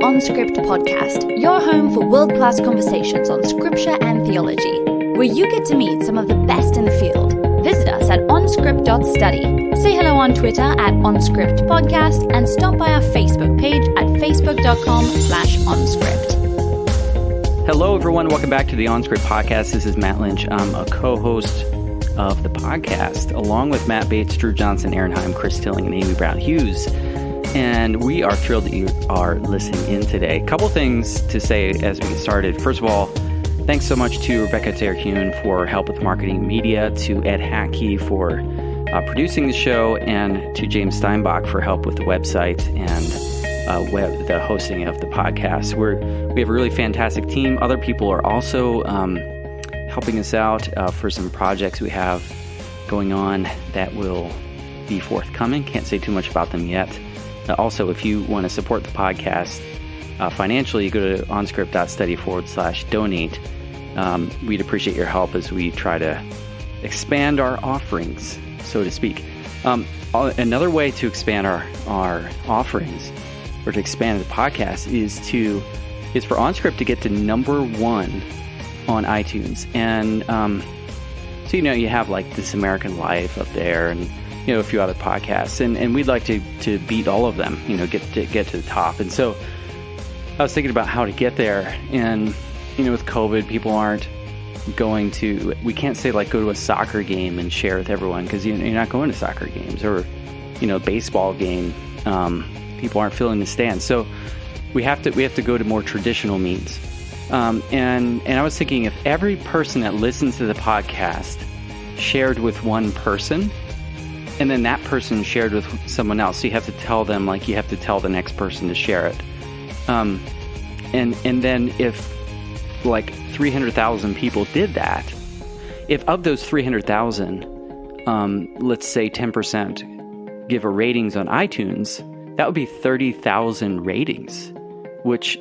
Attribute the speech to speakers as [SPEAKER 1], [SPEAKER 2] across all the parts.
[SPEAKER 1] OnScript podcast, your home for world-class conversations on scripture and theology, where you get to meet some of the best in the field. Visit us at onscript.study. Say hello on Twitter at OnScriptPodcast and stop by our Facebook page at facebook.com/OnScript.
[SPEAKER 2] Hello, everyone. Welcome back to the OnScript podcast. This is Matt Lynch. I'm a co-host of the podcast, along with Matt Bates, Drew Johnson, Aaron Heim, Chris Tilling, and Amy Brown Hughes. And we are thrilled that you are listening in today. A couple things to say as we get started. First of all, thanks so much to Rebecca Terhune for help with marketing and media, to Ed Hackey for producing the show, and to James Steinbach for help with the website and the hosting of the podcast. We have a really fantastic team. Other people are also helping us out for some projects we have going on that will be forthcoming. Can't say too much about them yet. Also, if you want to support the podcast financially, you go to onscript.study/donate. We'd appreciate your help as we try to expand our offerings, so to speak. Another way to expand our offerings, or to expand the podcast, is for OnScript to get to number 1 on iTunes. And so you have like This American Life up there, and a few other podcasts, and we'd like to beat all of them, get to the top. And so I was thinking about how to get there, and with COVID, people aren't going to, we can't say like go to a soccer game and share with everyone, because you're not going to soccer games, or baseball game. People aren't filling the stands, so we have to go to more traditional means. And I was thinking, if every person that listens to the podcast shared with one person, and then that person shared with someone else, so you have to tell them, like, you have to tell the next person to share it. And then if like 300,000 people did that, if of those 300,000, let's say 10% give a ratings on iTunes, that would be 30,000 ratings, which,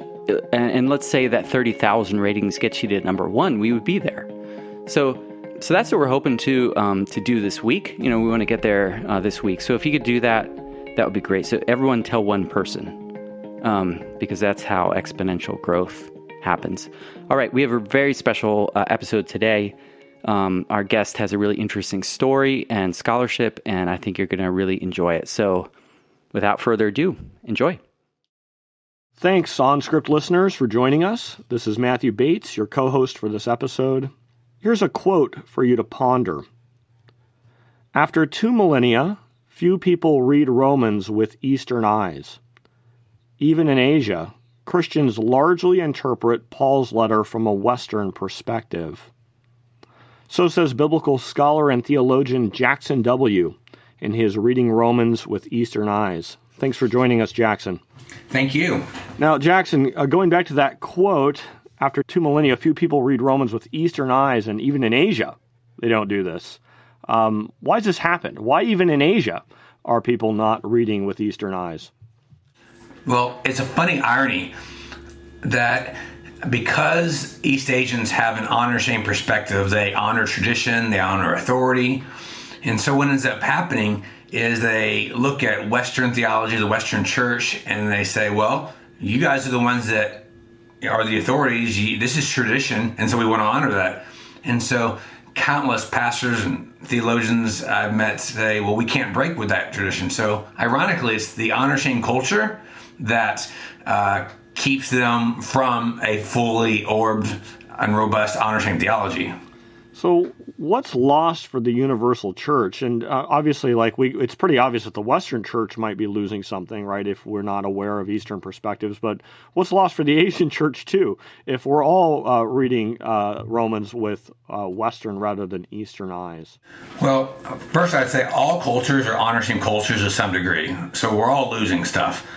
[SPEAKER 2] and let's say that 30,000 ratings gets you to number 1, we would be there. So that's what we're hoping to do this week. We want to get there this week. So if you could do that, that would be great. So everyone tell one person, because that's how exponential growth happens. All right, we have a very special episode today. Our guest has a really interesting story and scholarship, and I think you're going to really enjoy it. So without further ado, enjoy.
[SPEAKER 3] Thanks, OnScript listeners, for joining us. This is Matthew Bates, your co-host for this episode. Here's a quote for you to ponder. After 2 millennia, few people read Romans with Eastern eyes. Even in Asia, Christians largely interpret Paul's letter from a Western perspective. So says biblical scholar and theologian Jackson W. in his Reading Romans with Eastern Eyes. Thanks for joining us, Jackson.
[SPEAKER 4] Thank you.
[SPEAKER 3] Now, Jackson, going back to that quote, after 2 millennia, few people read Romans with Eastern eyes, and even in Asia, they don't do this. Why has this happened? Why even in Asia are people not reading with Eastern eyes?
[SPEAKER 4] Well, it's a funny irony that because East Asians have an honor-shame perspective, they honor tradition, they honor authority, and so what ends up happening is they look at Western theology, the Western church, and they say, well, you guys are the ones that are the authorities, this is tradition, and so we want to honor that. And so countless pastors and theologians I've met say, well, we can't break with that tradition. So ironically, it's the honor-shame culture that keeps them from a fully orbed and robust honor-shame theology.
[SPEAKER 3] So what's lost for the universal church? And obviously, it's pretty obvious that the Western church might be losing something, right, if we're not aware of Eastern perspectives. But what's lost for the Asian church, too, if we're all reading Romans with Western rather than Eastern eyes?
[SPEAKER 4] Well, first I'd say all cultures are honor-shame cultures to some degree. So we're all losing stuff.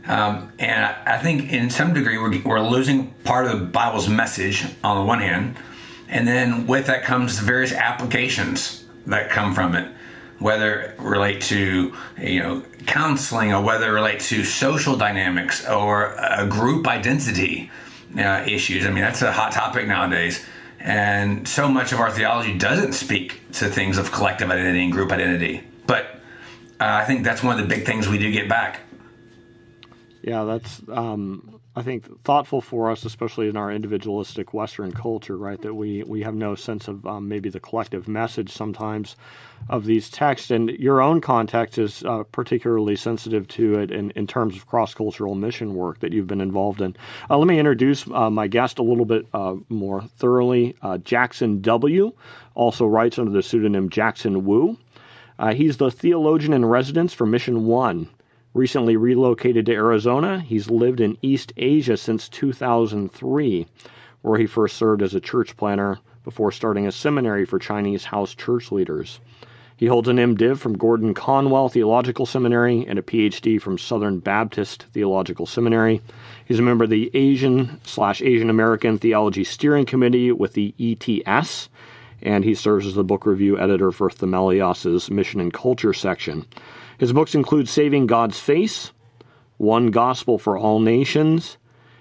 [SPEAKER 4] And I think in some degree we're losing part of the Bible's message on the one hand. And then with that comes various applications that come from it, whether it relate to counseling, or whether it relate to social dynamics or group identity issues. I mean, that's a hot topic nowadays. And so much of our theology doesn't speak to things of collective identity and group identity. But I think that's one of the big things we do get back.
[SPEAKER 3] Yeah, that's I think, thoughtful for us, especially in our individualistic Western culture, right, that we have no sense of maybe the collective message sometimes of these texts. And your own context is particularly sensitive to it in terms of cross-cultural mission work that you've been involved in. Let me introduce my guest a little bit more thoroughly. Jackson W. also writes under the pseudonym Jackson Wu. He's the theologian-in-residence for Mission 1. Recently relocated to Arizona, he's lived in East Asia since 2003, where he first served as a church planner before starting a seminary for Chinese house church leaders. He holds an MDiv from Gordon-Conwell Theological Seminary and a PhD from Southern Baptist Theological Seminary. He's a member of the Asian/Asian American Theology Steering Committee with the ETS, and he serves as the book review editor for Themelios Mission and Culture section. His books include Saving God's Face, One Gospel for All Nations,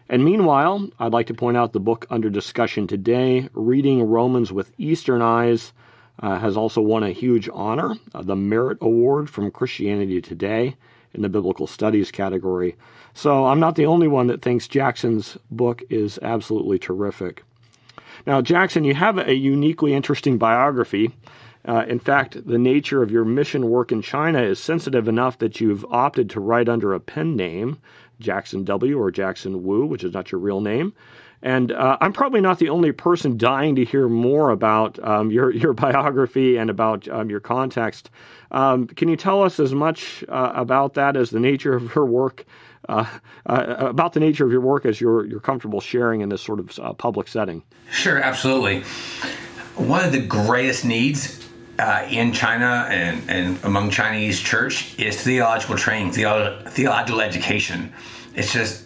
[SPEAKER 3] and meanwhile, I'd like to point out the book under discussion today, Reading Romans with Eastern Eyes, has also won a huge honor, the Merit Award from Christianity Today in the Biblical Studies category. So I'm not the only one that thinks Jackson's book is absolutely terrific. Now, Jackson, you have a uniquely interesting biography. In fact, the nature of your mission work in China is sensitive enough that you've opted to write under a pen name, Jackson W. or Jackson Wu, which is not your real name. And I'm probably not the only person dying to hear more about your biography and about your context. Can you tell us as much about that as the nature of your work, about the nature of your work as you're comfortable sharing in this sort of public setting?
[SPEAKER 4] Sure, absolutely. One of the greatest needs in China and among Chinese church is theological training, theological education. It's just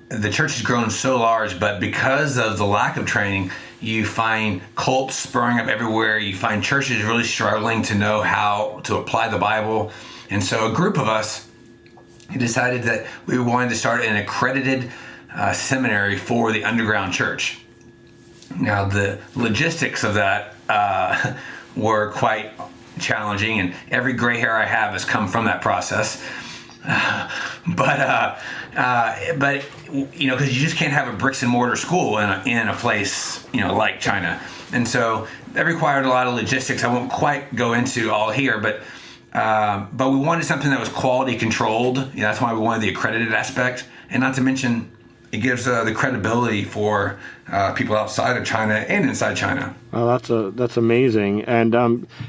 [SPEAKER 4] the church has grown so large, but because of the lack of training, you find cults spurring up everywhere. You find churches really struggling to know how to apply the Bible. And so a group of us decided that we wanted to start an accredited seminary for the underground church. Now, the logistics of that were quite challenging, and every gray hair I have has come from that process. But you know, because you just can't have a bricks and mortar school in a place, you know, like China, and so that required a lot of logistics. I won't quite go into all here, but we wanted something that was quality controlled. You know, that's why we wanted the accredited aspect, and not to mention it gives the credibility for people outside of China and inside China.
[SPEAKER 3] Oh, that's amazing. And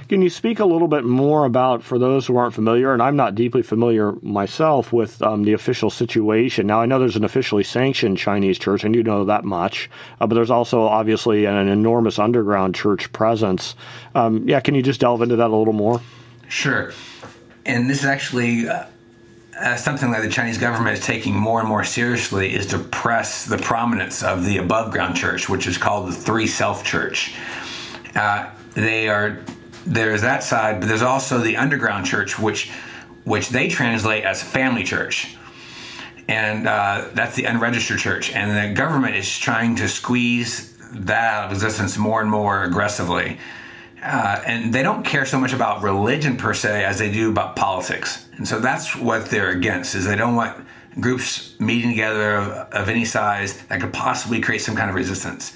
[SPEAKER 3] can you speak a little bit more about, for those who aren't familiar, and I'm not deeply familiar myself with the official situation. Now, I know there's an officially sanctioned Chinese church, and you know that much, but there's also obviously an enormous underground church presence. Can you just delve into that a little more?
[SPEAKER 4] Sure. And this is actually something that the Chinese government is taking more and more seriously, is to press the prominence of the above ground church, which is called the Three Self Church. There's that side, but there's also the underground church, which they translate as family church. And that's the unregistered church. And the government is trying to squeeze that out of existence more and more aggressively. And they don't care so much about religion per se as they do about politics. And so that's what they're against, is they don't want groups meeting together of any size that could possibly create some kind of resistance.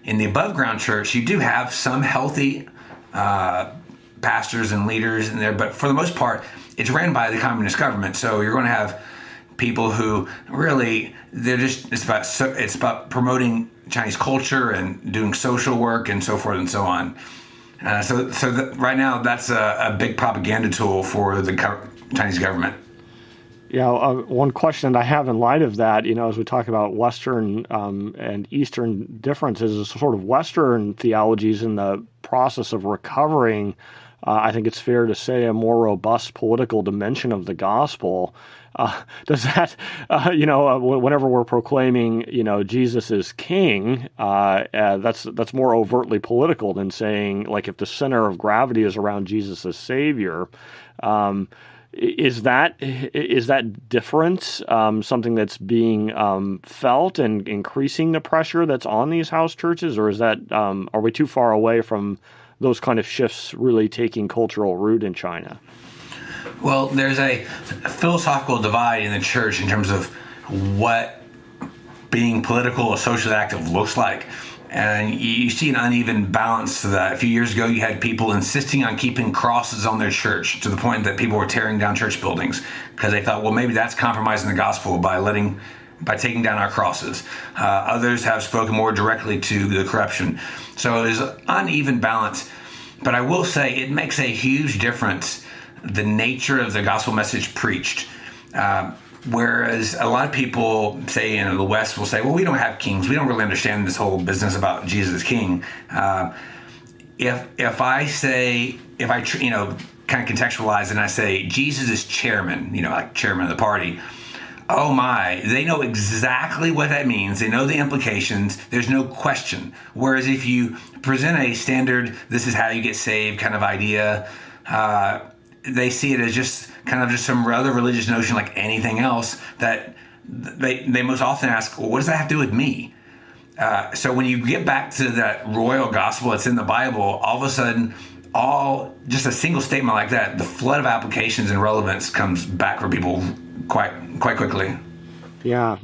[SPEAKER 4] In the above ground church, you do have some healthy pastors and leaders in there, but for the most part, it's ran by the communist government. So you're going to have people who really, it's about promoting Chinese culture and doing social work and so forth and so on. Right now, that's a big propaganda tool for the Chinese government.
[SPEAKER 3] Yeah, one question that I have in light of that, you know, as we talk about Western and Eastern differences, is sort of Western theologies in the process of recovering, I think it's fair to say, a more robust political dimension of the gospel. Does that, whenever we're proclaiming, Jesus is king, that's more overtly political than saying, like, if the center of gravity is around Jesus as Savior. Is that difference something that's being felt and increasing the pressure that's on these house churches, or is that are we too far away from those kind of shifts really taking cultural root in China?
[SPEAKER 4] Well, there's a philosophical divide in the church in terms of what being political or socially active looks like. And you see an uneven balance to that. A few years ago, you had people insisting on keeping crosses on their church to the point that people were tearing down church buildings because they thought, well, maybe that's compromising the gospel by taking down our crosses. Others have spoken more directly to the corruption. So there's an uneven balance. But I will say it makes a huge difference, the nature of the gospel message preached. Whereas a lot of people say in the West will say, well, we don't have kings. We don't really understand this whole business about Jesus as king. If I kind of contextualize and I say Jesus is chairman, like chairman of the party, oh my, they know exactly what that means. They know the implications. There's no question. Whereas if you present a standard, this is how you get saved kind of idea, they see it as just some other religious notion like anything else that they most often ask, well, what does that have to do with me? So when you get back to that royal gospel that's in the Bible, all of a sudden, just a single statement like that, the flood of applications and relevance comes back for people quite quickly.
[SPEAKER 3] Yeah.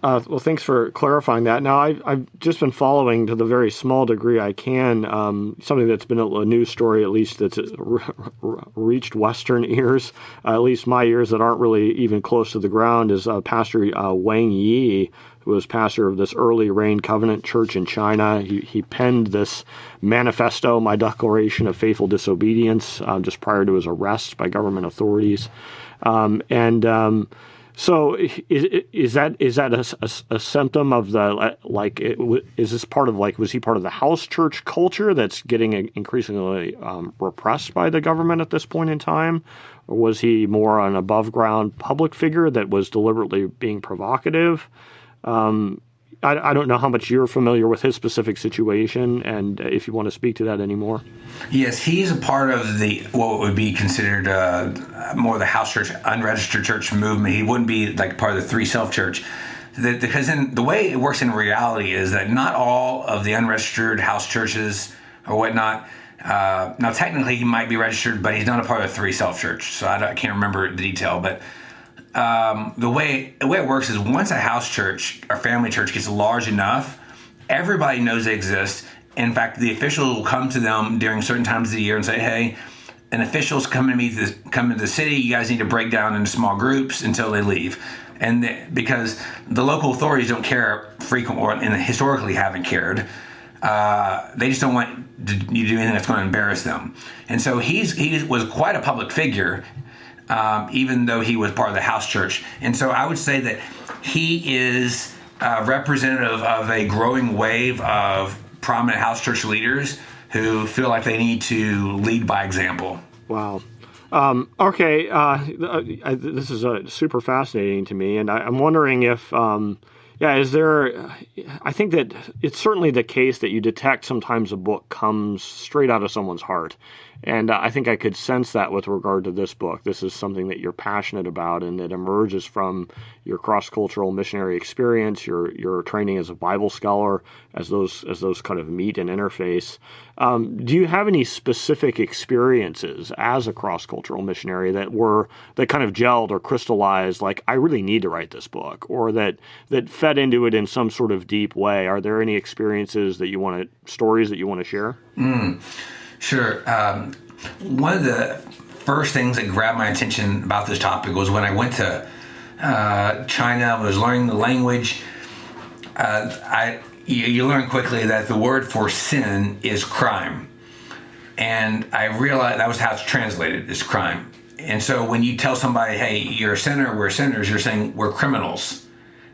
[SPEAKER 3] Well, thanks for clarifying that. Now, I've just been following to the very small degree I can something that's been a news story, at least that's reached Western ears, at least my ears that aren't really even close to the ground, is Pastor Wang Yi, who was pastor of this early Rain Covenant church in China. He penned this manifesto, My Declaration of Faithful Disobedience, just prior to his arrest by government authorities. So is that a symptom of the, is this part of was he part of the house church culture that's getting increasingly repressed by the government at this point in time? Or was he more an above ground public figure that was deliberately being provocative? I don't know how much you're familiar with his specific situation, and if you want to speak to that anymore. Yes,
[SPEAKER 4] he's a part of what would be considered more the house church, unregistered church movement. He wouldn't be like part of the Three Self Church. Because the way it works in reality is that not all of the unregistered house churches or whatnot, now technically he might be registered, but he's not a part of the Three Self Church, so I can't remember the detail, but the way it works is once a house church or family church gets large enough, everybody knows they exist. In fact, the officials will come to them during certain times of the year and say, hey, an official's coming to the city. You guys need to break down into small groups until they leave. And because the local authorities don't care and historically haven't cared, they just don't want you to do anything that's going to embarrass them. And so he was quite a public figure, even though he was part of the house church. And so I would say that he is representative of a growing wave of prominent house church leaders who feel like they need to lead by example.
[SPEAKER 3] Wow. Okay. This is super fascinating to me. And I'm wondering if, is there, I think that it's certainly the case that you detect sometimes a book comes straight out of someone's heart. And I think I could sense that with regard to this book. This is something that you're passionate about, and it emerges from your cross-cultural missionary experience, your training as a Bible scholar, as those kind of meet and interface. Do you have any specific experiences as a cross-cultural missionary that kind of gelled or crystallized, like, I really need to write this book, or that fed into it in some sort of deep way? Are there any experiences that stories that you want to share?
[SPEAKER 4] Sure. One of the first things that grabbed my attention about this topic was when I went to China, was learning the language. You learn quickly that the word for sin is crime. And I realized that was how it's translated, is crime. And so when you tell somebody, hey, you're a sinner, we're sinners, you're saying we're criminals.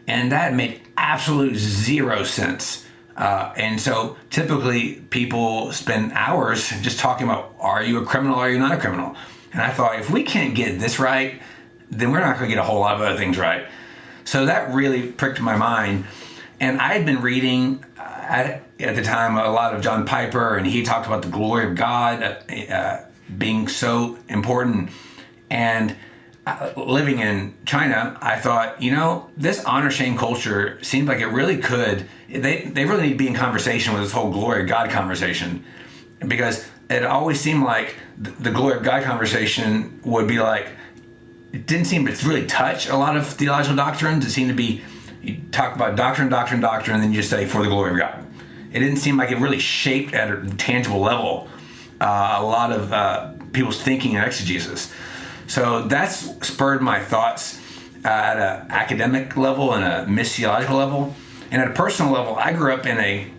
[SPEAKER 4] And that made absolute zero sense. And so typically people spend hours just talking about, are you a criminal, are you not a criminal? And I thought, if we can't get this right, then we're not going to get a whole lot of other things right. So that really pricked my mind. And I had been reading at the time a lot of John Piper, and he talked about the glory of God being so important. And living in China, I thought, this honor shame culture seemed like it really could. They really need to be in conversation with this whole glory of God conversation, because it always seemed like the glory of God conversation would be like, it didn't seem to really touch a lot of theological doctrines. It seemed to be, you talk about doctrine, and then you just say for the glory of God. It didn't seem like it really shaped at a tangible level a lot of people's thinking and exegesis. So that's spurred my thoughts at an academic level and a missiological level. And at a personal level, I grew up in a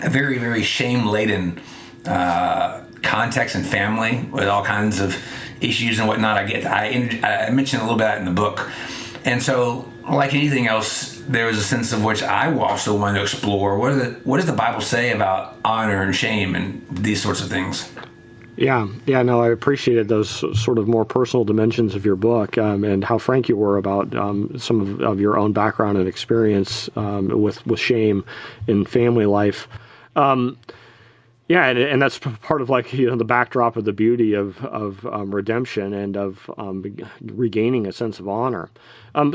[SPEAKER 4] very, very shame-laden context and family with all kinds of issues and whatnot. I mentioned a little bit of that in the book. And so, like anything else, there was a sense of which I also wanted to explore. What does the Bible say about honor and shame and these sorts of things?
[SPEAKER 3] Yeah, no, I appreciated those sort of more personal dimensions of your book and how frank you were about some of your own background and experience with shame in family life. Yeah, and that's part of the backdrop of the beauty of redemption and of regaining a sense of honor.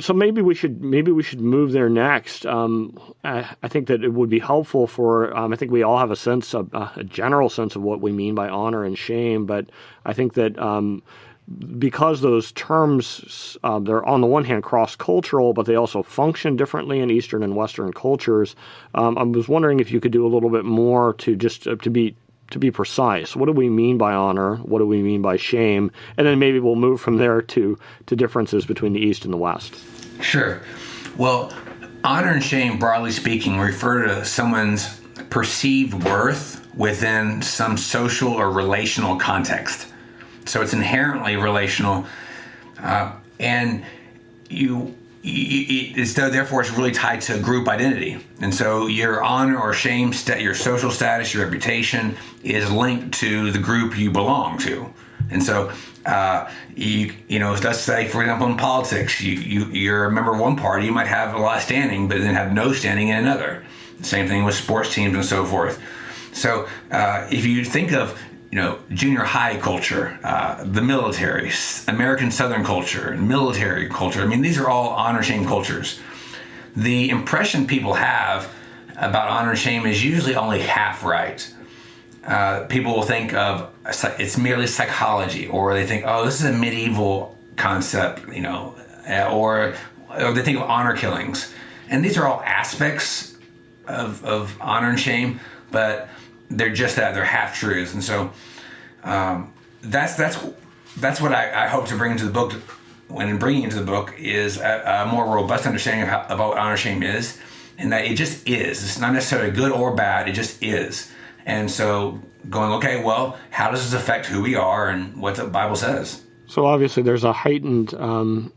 [SPEAKER 3] So maybe we should move there next. I think that it would be helpful for. I think we all have a general sense of what we mean by honor and shame, but I think that because those terms they're on the one hand cross-cultural, but they also function differently in Eastern and Western cultures. I was wondering if you could do a little bit more to just to be precise. What do we mean by honor? What do we mean by shame? And then maybe we'll move from there to differences between the East and the West.
[SPEAKER 4] Sure. Well, honor and shame, broadly speaking, refer to someone's perceived worth within some social or relational context. So it's inherently relational, and therefore it's really tied to group identity. And so your honor or shame, your social status, your reputation is linked to the group you belong to. And so, let's say, for example, in politics, you're a member of one party, you might have a lot of standing, but then have no standing in another. Same thing with sports teams and so forth. So if you think of junior high culture, the military, American Southern culture, military culture. I mean, these are all honor-shame cultures. The impression people have about honor and shame is usually only half right. People will think of it's merely psychology, or they think, oh, this is a medieval concept, or they think of honor killings. And these are all aspects of honor and shame, but they're just that, they're half truths. And so that's what I hope to bring into the book. When bringing into the book is a more robust understanding of what honor shame is, and that it just is. It's not necessarily good or bad, it just is. And so going, okay, well, how does this affect who we are and what the Bible says?
[SPEAKER 3] So obviously there's a heightened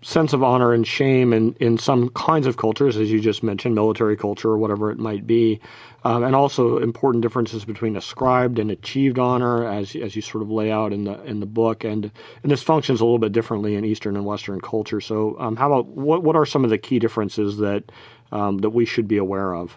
[SPEAKER 3] sense of honor and shame in some kinds of cultures, as you just mentioned, military culture or whatever it might be, and also important differences between ascribed and achieved honor, as you sort of lay out in the book, and this functions a little bit differently in Eastern and Western culture. So how about what are some of the key differences that we should be aware of?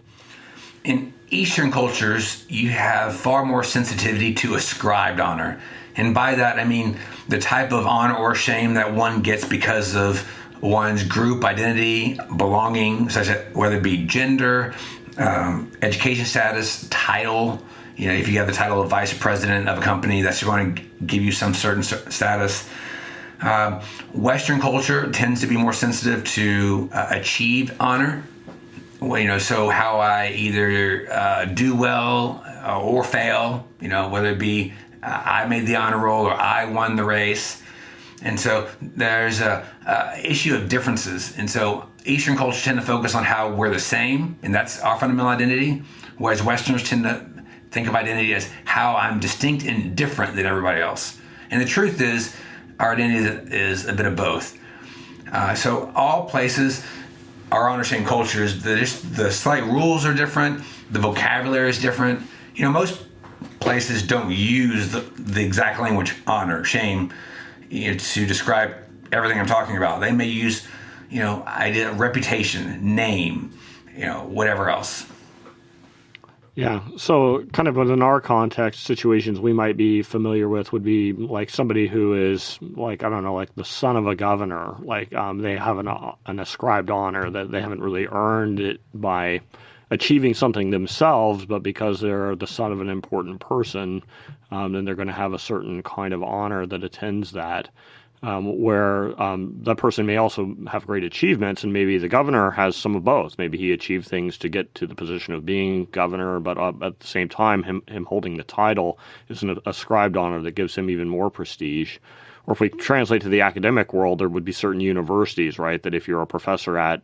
[SPEAKER 4] In Eastern cultures, you have far more sensitivity to ascribed honor. And by that, I mean the type of honor or shame that one gets because of one's group identity, belonging, such as whether it be gender, education status, title. If you have the title of vice president of a company, that's going to give you some certain status. Western culture tends to be more sensitive to achieved honor. So how I either do well or fail, whether it be I made the honor roll or I won the race. And so there's a issue of differences. And so Eastern cultures tend to focus on how we're the same, and that's our fundamental identity, whereas Westerners tend to think of identity as how I'm distinct and different than everybody else. And the truth is, our identity is a bit of both. So all places are honor-shame cultures. The slight rules are different. The vocabulary is different. Most places don't use the exact language honor, shame, to describe everything I'm talking about. They may use, idea, reputation, name, whatever else.
[SPEAKER 3] Yeah. So kind of within our context, situations we might be familiar with would be like somebody who is like the son of a governor. They have an ascribed honor that they haven't really earned it by achieving something themselves, but because they're the son of an important person, then they're going to have a certain kind of honor that attends that. where that person may also have great achievements, and maybe the governor has some of both. Maybe he achieved things to get to the position of being governor, but at the same time, him holding the title is an ascribed honor that gives him even more prestige. Or if we translate to the academic world, there would be certain universities, right, that if you're a professor at,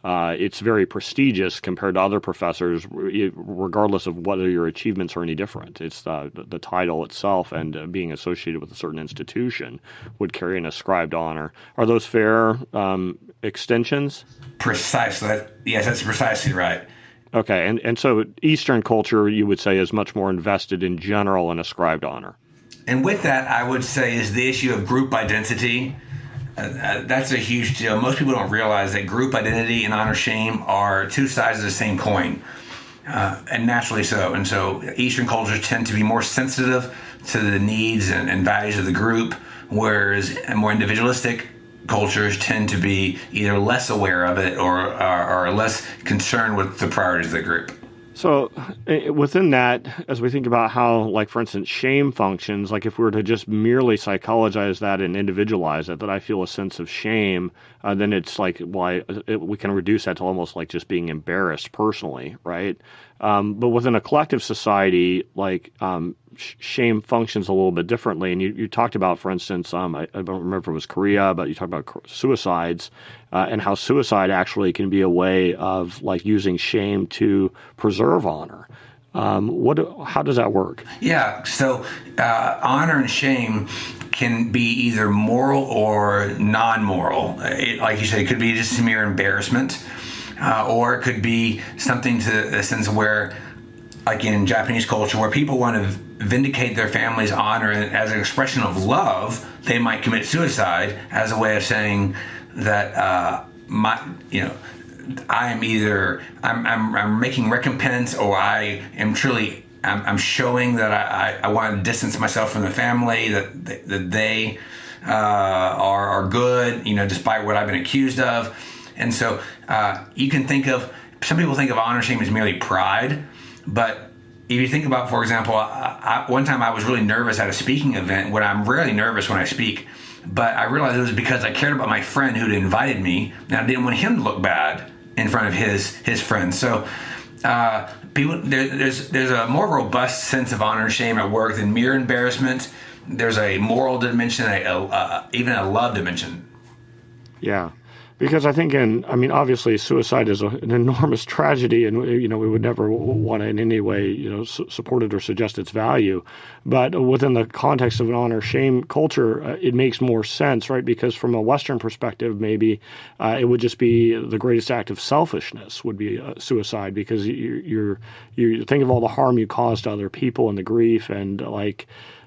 [SPEAKER 3] it's very prestigious compared to other professors, regardless of whether your achievements are any different. It's the title itself, and being associated with a certain institution would carry an ascribed honor. Are those fair extensions?
[SPEAKER 4] Precisely. Yes, that's precisely right.
[SPEAKER 3] Okay, and so Eastern culture, you would say, is much more invested in general in ascribed honor.
[SPEAKER 4] And with that, I would say, is the issue of group identity. That's a huge deal. Most people don't realize that group identity and honor shame are two sides of the same coin, and naturally so. And so Eastern cultures tend to be more sensitive to the needs and values of the group, whereas more individualistic cultures tend to be either less aware of it or are less concerned with the priorities of the group.
[SPEAKER 3] So within that, as we think about how, like, for instance, shame functions, like if we were to just merely psychologize that and individualize it, that I feel a sense of shame, then it's like, we can reduce that to almost like just being embarrassed personally, right? But within a collective society, like shame functions a little bit differently. And you talked about, for instance, I don't remember if it was Korea, but you talked about suicides and how suicide actually can be a way of like using shame to preserve honor. How does that work?
[SPEAKER 4] Yeah, so honor and shame can be either moral or non-moral. Like you said, it could be just a mere embarrassment, or it could be something to a sense where, like in Japanese culture, where people want to vindicate their family's honor, and as an expression of love, they might commit suicide as a way of saying that I'm making recompense, or I'm showing that I want to distance myself from the family, that they are good, despite what I've been accused of. And so you can think of, some people think of honor shame as merely pride, but if you think about, for example, one time I was really nervous at a speaking event, when I'm rarely nervous when I speak, but I realized it was because I cared about my friend who'd invited me, and I didn't want him to look bad in front of his friends. So there's a more robust sense of honor and shame at work than mere embarrassment. There's a moral dimension, even a love dimension.
[SPEAKER 3] Yeah. Because I think obviously suicide is an enormous tragedy, and we would never want to in any way support it or suggest its value. But within the context of an honor-shame culture, it makes more sense, right? Because from a Western perspective, maybe it would just be the greatest act of selfishness would be suicide, because you think of all the harm you cause to other people and the grief and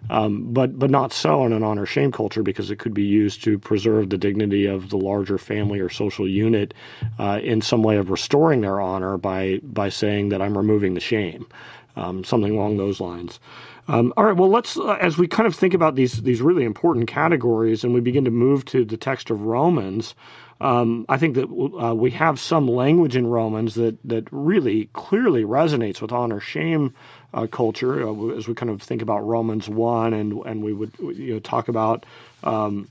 [SPEAKER 3] but not so in an honor-shame culture, because it could be used to preserve the dignity of the larger family or social unit in some way of restoring their honor by saying that I'm removing the shame, something along those lines. All right, well, let's as we kind of think about these really important categories and we begin to move to the text of Romans, I think that we have some language in Romans that really clearly resonates with honor-shame culture as we kind of think about Romans 1, and we would talk about the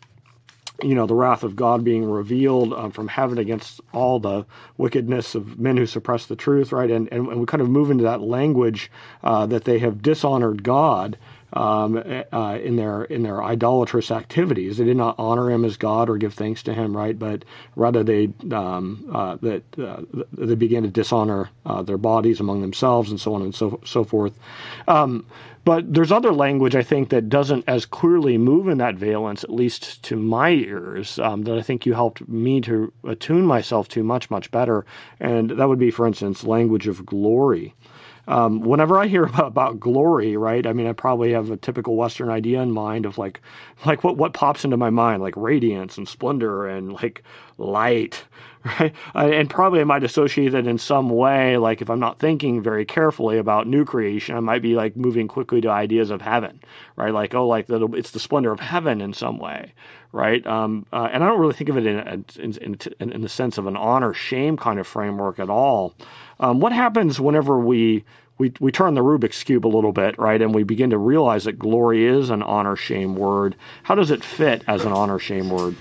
[SPEAKER 3] wrath of God being revealed from heaven against all the wickedness of men who suppress the truth, right? And we kind of move into that language that they have dishonored God in their idolatrous activities. They did not honor him as God or give thanks to him, right? But rather they began to dishonor their bodies among themselves, and so on and so forth. But there's other language, I think, that doesn't as clearly move in that valence, at least to my ears, that I think you helped me to attune myself to much, much better. And that would be, for instance, language of glory. Whenever I hear about glory, right, I probably have a typical Western idea in mind of like what pops into my mind, like radiance and splendor and like light, right? And probably I might associate that in some way, like if I'm not thinking very carefully about new creation, I might be like moving quickly to ideas of heaven, right? Like, it's the splendor of heaven in some way, right? And I don't really think of it in the sense of an honor-shame kind of framework at all. What happens whenever we we turn the Rubik's Cube a little bit, right? And we begin to realize that glory is an honor-shame word. How does it fit as an honor-shame word?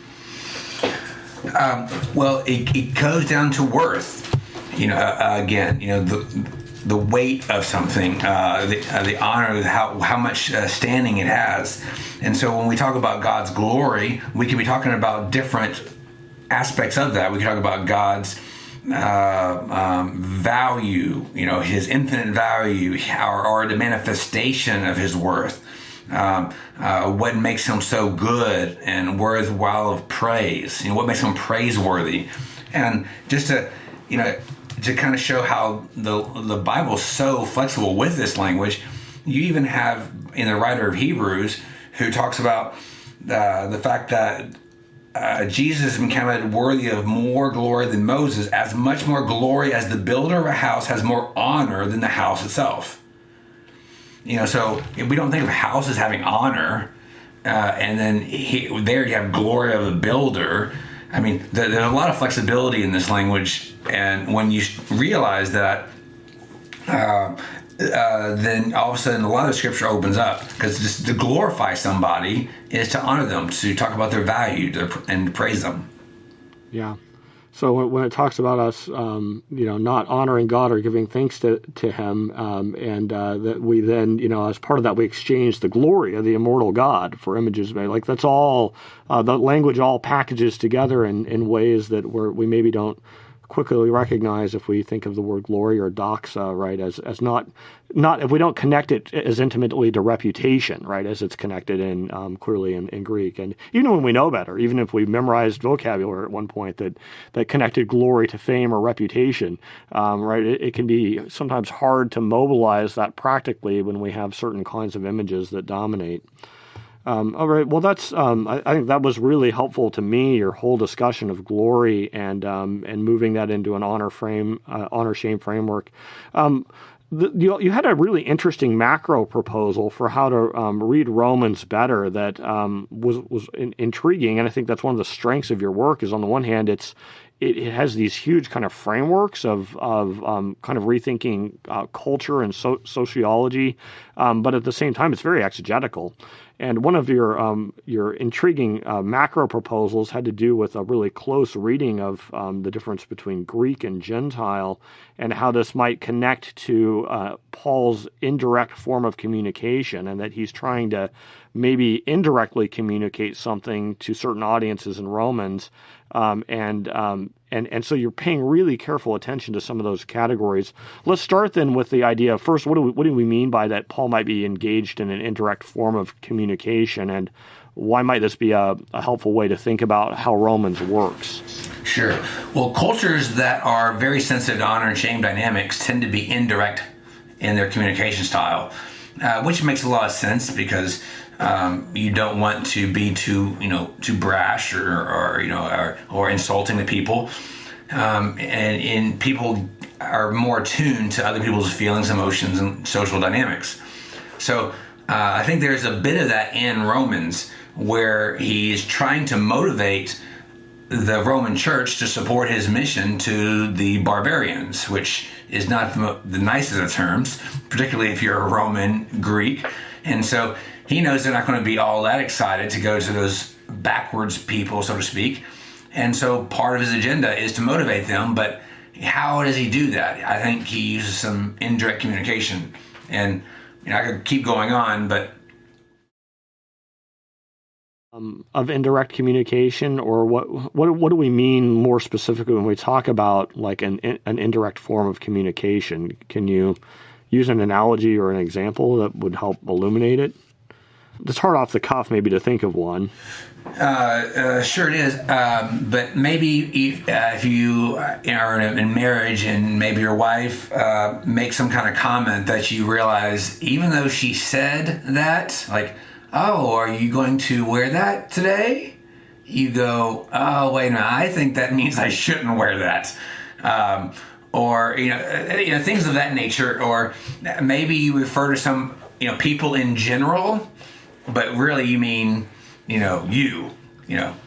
[SPEAKER 4] Well, it goes down to worth. Again, the weight of something, the honor, how much standing it has. And so when we talk about God's glory, we can be talking about different aspects of that. We can talk about God's value, his infinite value, or the manifestation of his worth. What makes him so good and worthwhile of praise? What makes him praiseworthy? And just to kind of show how the Bible's so flexible with this language, you even have in the writer of Hebrews who talks about the fact that Jesus has been counted worthy of more glory than Moses, as much more glory as the builder of a house has more honor than the house itself. So if we don't think of house as having honor, and then there you have glory of a builder. I mean, there's a lot of flexibility in this language, and when you realize that, then all of a sudden a lot of Scripture opens up, because just to glorify somebody is to honor them, to talk about their value and to praise them.
[SPEAKER 3] Yeah. So when it talks about us, not honoring God or giving thanks to Him, and that we then, as part of that, we exchange the glory of the immortal God for images made. Like that's all, the language all packages together in ways that we maybe don't quickly recognize if we think of the word glory or doxa, right, as not if we don't connect it as intimately to reputation, right, as it's connected in clearly in Greek. And even when we know better, even if we memorized vocabulary at one point that connected glory to fame or reputation, right, it can be sometimes hard to mobilize that practically when we have certain kinds of images that dominate. All right. Well, that's. I think that was really helpful to me. Your whole discussion of glory and moving that into an honor-shame framework. You had a really interesting macro proposal for how to read Romans better that was intriguing, and I think that's one of the strengths of your work. Is on the one hand, it has these huge kind of frameworks of kind of rethinking culture and sociology, but at the same time, it's very exegetical. And one of your intriguing macro proposals had to do with a really close reading of the difference between Greek and Gentile, and how this might connect to Paul's indirect form of communication, and that he's trying to maybe indirectly communicate something to certain audiences in Romans, and so you're paying really careful attention to some of those categories. Let's start then with the idea of first, what do we mean by that Paul might be engaged in an indirect form of communication, and why might this be a helpful way to think about how Romans works?
[SPEAKER 4] Sure. Well, cultures that are very sensitive to honor and shame dynamics tend to be indirect in their communication style, which makes a lot of sense because you don't want to be too brash or insulting to people, and people are more attuned to other people's feelings, emotions, and social dynamics. So I think there's a bit of that in Romans, where he's trying to motivate the Roman church to support his mission to the barbarians, which is not the nicest of terms, particularly if you're a Roman Greek. And so he knows they're not going to be all that excited to go to those backwards people, so to speak. And so part of his agenda is to motivate them. But how does he do that? I think he uses some indirect communication. And I could keep going on, but
[SPEAKER 3] of indirect communication, or what do we mean more specifically when we talk about like an indirect form of communication? Can you use an analogy or an example that would help illuminate it? It's hard off the cuff maybe to think of one.
[SPEAKER 4] Sure it is, but maybe if you are in marriage and maybe your wife makes some kind of comment that you realize, even though she said that, like, oh, are you going to wear that today? You go, oh, wait a minute, I think that means I shouldn't wear that. Or things of that nature. Or maybe you refer to some people in general, but really you mean you.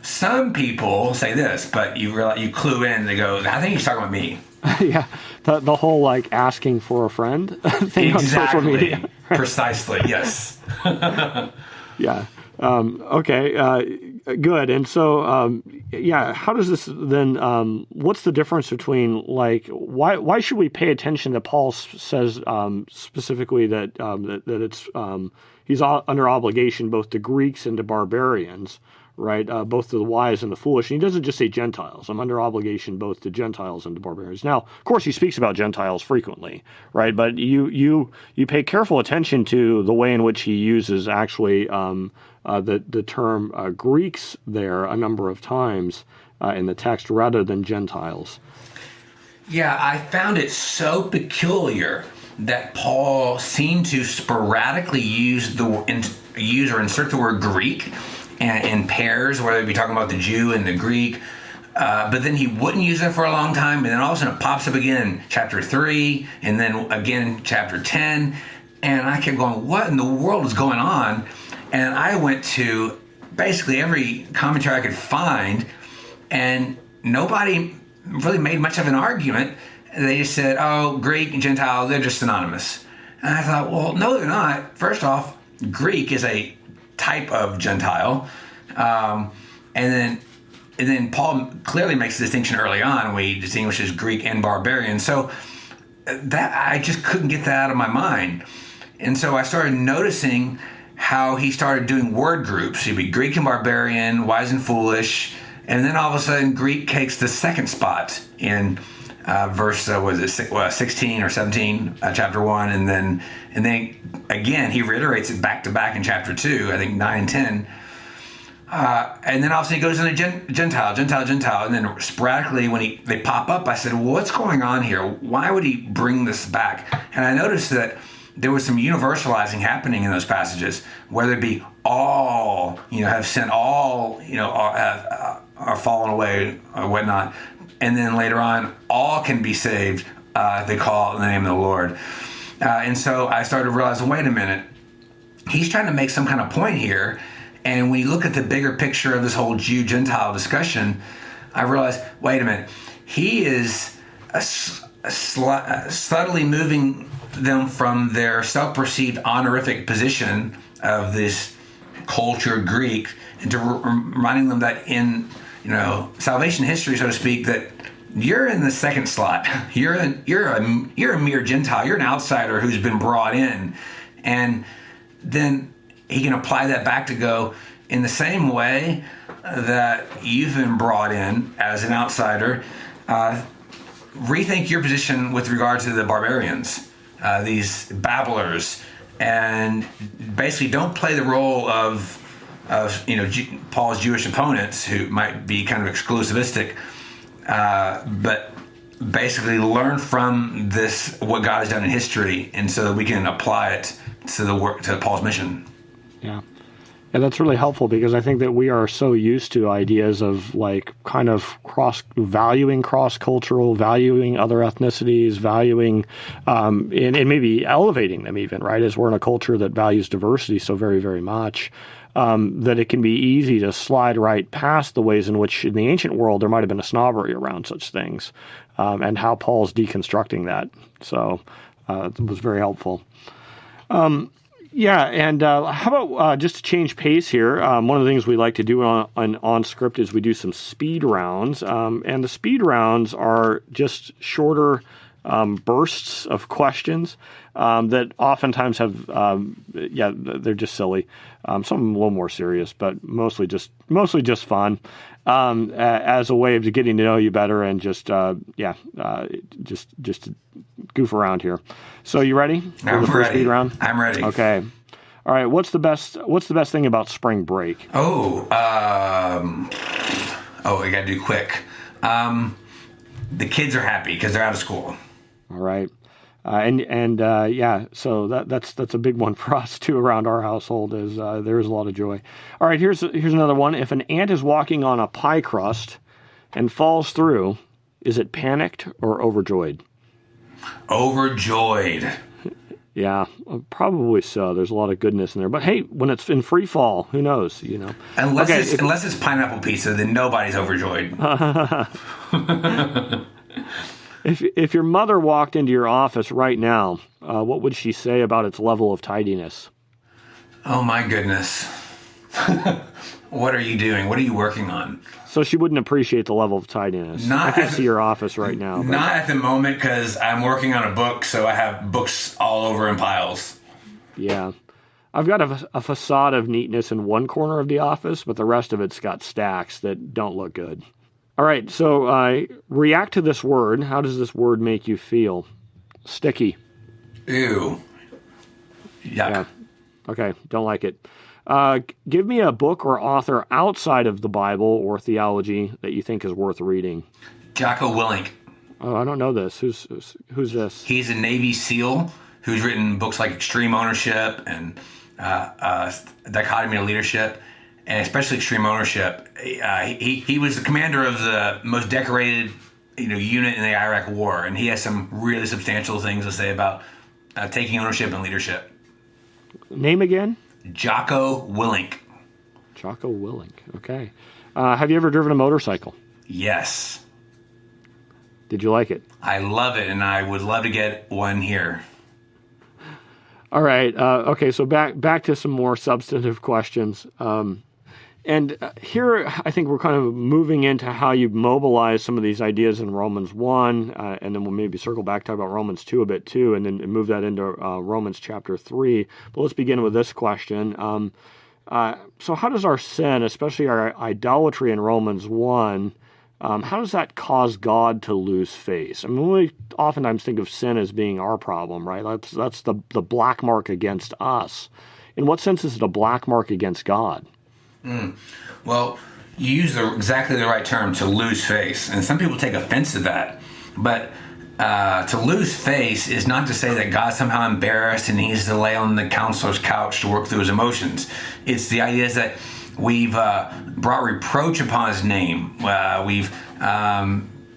[SPEAKER 4] some people say this, but you realize, you clue in, they go, I think he's talking about me.
[SPEAKER 3] Yeah, the whole like asking for a friend thing on social media.
[SPEAKER 4] Precisely, yes.
[SPEAKER 3] Yeah. Okay. Good. And so, how does this then? What's the difference between like why should we pay attention that Paul says specifically that that it's he's under obligation both to Greeks and to barbarians, right? Both to the wise and the foolish. And he doesn't just say Gentiles. I'm under obligation both to Gentiles and to barbarians. Now, of course, he speaks about Gentiles frequently, right? But you pay careful attention to the way in which he uses actually the term Greeks there a number of times in the text rather than Gentiles.
[SPEAKER 4] Yeah, I found it so peculiar that Paul seemed to sporadically use or insert the word Greek in pairs, whether it be talking about the Jew and the Greek, but then he wouldn't use it for a long time, and then all of a sudden it pops up again in chapter 3, and then again in chapter 10, and I kept going, what in the world is going on? And I went to basically every commentary I could find, and nobody really made much of an argument. They just said, oh, Greek and Gentile, they're just synonymous. And I thought, well, no, they're not. First off, Greek is a type of Gentile. And then Paul clearly makes a distinction early on when he distinguishes Greek and barbarian. So that I just couldn't get that out of my mind. And so I started noticing how he started doing word groups. He'd be Greek and barbarian, wise and foolish, and then all of a sudden Greek takes the second spot in verse 16 or 17, chapter 1, and then again he reiterates it back to back in chapter 2, I think 9 and 10, and then all of a sudden he goes into Gentile, and then sporadically when they pop up, I said, well, what's going on here? Why would he bring this back? And I noticed that there was some universalizing happening in those passages, whether it be all, have sinned, all, are fallen away or whatnot. And then later on, all can be saved, they call in the name of the Lord. And so I started realizing, wait a minute, he's trying to make some kind of point here. And when you look at the bigger picture of this whole Jew-Gentile discussion, I realized, wait a minute, he is subtly moving them from their self-perceived honorific position of this culture Greek into reminding them that in salvation history, so to speak, that you're in the second slot. You're a mere Gentile. You're an outsider who's been brought in, and then he can apply that back to go in the same way that you've been brought in as an outsider. Rethink your position with regard to the barbarians, these babblers, and basically don't play the role of Paul's Jewish opponents who might be kind of exclusivistic, but basically learn from this what God has done in history, and so that we can apply it to Paul's mission.
[SPEAKER 3] Yeah. And that's really helpful because I think that we are so used to ideas of like kind of valuing cross-cultural, valuing other ethnicities, valuing and maybe elevating them even, right? As we're in a culture that values diversity so very, very much, that it can be easy to slide right past the ways in which in the ancient world there might have been a snobbery around such things, and how Paul's deconstructing that. So it was very helpful. Yeah, and how about just to change pace here, one of the things we like to do on script is we do some speed rounds, and the speed rounds are just shorter bursts of questions that oftentimes have, they're just silly. Some of them a little more serious, but mostly just fun, as a way of getting to know you better and just goof around here. So you ready?
[SPEAKER 4] I'm ready.
[SPEAKER 3] Speed round?
[SPEAKER 4] I'm ready.
[SPEAKER 3] Okay. All right. What's the best thing about spring break?
[SPEAKER 4] I got to do quick. The kids are happy because they're out of school.
[SPEAKER 3] All right. So that's a big one for us too around our household. Is there is a lot of joy. All right, here's another one. If an ant is walking on a pie crust and falls through, is it panicked or overjoyed?
[SPEAKER 4] Overjoyed.
[SPEAKER 3] Yeah, probably so. There's a lot of goodness in there. But hey, when it's in free fall, who knows,
[SPEAKER 4] Unless it's pineapple pizza, then nobody's overjoyed.
[SPEAKER 3] If your mother walked into your office right now, what would she say about its level of tidiness?
[SPEAKER 4] Oh, my goodness. What are you doing? What are you working on?
[SPEAKER 3] So she wouldn't appreciate the level of tidiness. I can see your office right now. But...
[SPEAKER 4] Not at the moment, because I'm working on a book, so I have books all over in piles.
[SPEAKER 3] Yeah. I've got a facade of neatness in one corner of the office, but the rest of it's got stacks that don't look good. All right, so react to this word. How does this word make you feel? Sticky.
[SPEAKER 4] Ew. Yuck.
[SPEAKER 3] Yeah. Okay, don't like it. Give me a book or author outside of the Bible or theology that you think is worth reading.
[SPEAKER 4] Jocko Willink.
[SPEAKER 3] Oh, I don't know this. Who's this?
[SPEAKER 4] He's a Navy SEAL who's written books like Extreme Ownership and Dichotomy of Leadership, and especially Extreme Ownership. He was the commander of the most decorated unit in the Iraq War, and he has some really substantial things to say about taking ownership and leadership.
[SPEAKER 3] Name again?
[SPEAKER 4] Jocko Willink.
[SPEAKER 3] Jocko Willink. Okay. Have you ever driven a motorcycle?
[SPEAKER 4] Yes.
[SPEAKER 3] Did you like it?
[SPEAKER 4] I love it, and I would love to get one here.
[SPEAKER 3] All right. Okay, so back to some more substantive questions. And here I think we're kind of moving into how you mobilize some of these ideas in Romans 1, and then we'll maybe circle back, talk about Romans 2 a bit too, and then move that into Romans chapter 3. But let's begin with this question. So how does our sin, especially our idolatry in Romans 1, how does that cause God to lose face? I mean, we oftentimes think of sin as being our problem, right? That's the black mark against us. In what sense is it a black mark against God?
[SPEAKER 4] Well, you use exactly the right term, to lose face, and some people take offense to that. But to lose face is not to say that God's somehow embarrassed and he needs to lay on the counselor's couch to work through his emotions. It's the idea is that we've brought reproach upon his name. We've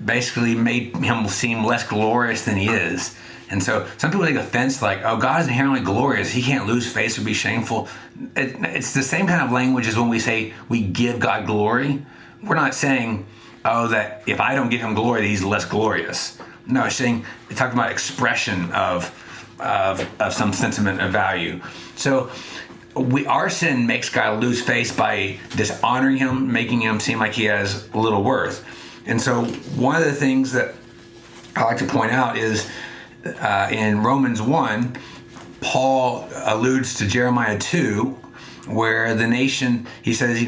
[SPEAKER 4] basically made him seem less glorious than he is. And so some people take offense like, oh, God is inherently glorious. He can't lose face or be shameful. It's the same kind of language as when we say we give God glory. We're not saying, oh, that if I don't give him glory, that he's less glorious. No, it's talking about expression of some sentiment of value. So our sin makes God lose face by dishonoring him, making him seem like he has little worth. And so one of the things that I like to point out is in Romans 1, Paul alludes to Jeremiah 2, where the nation, he says,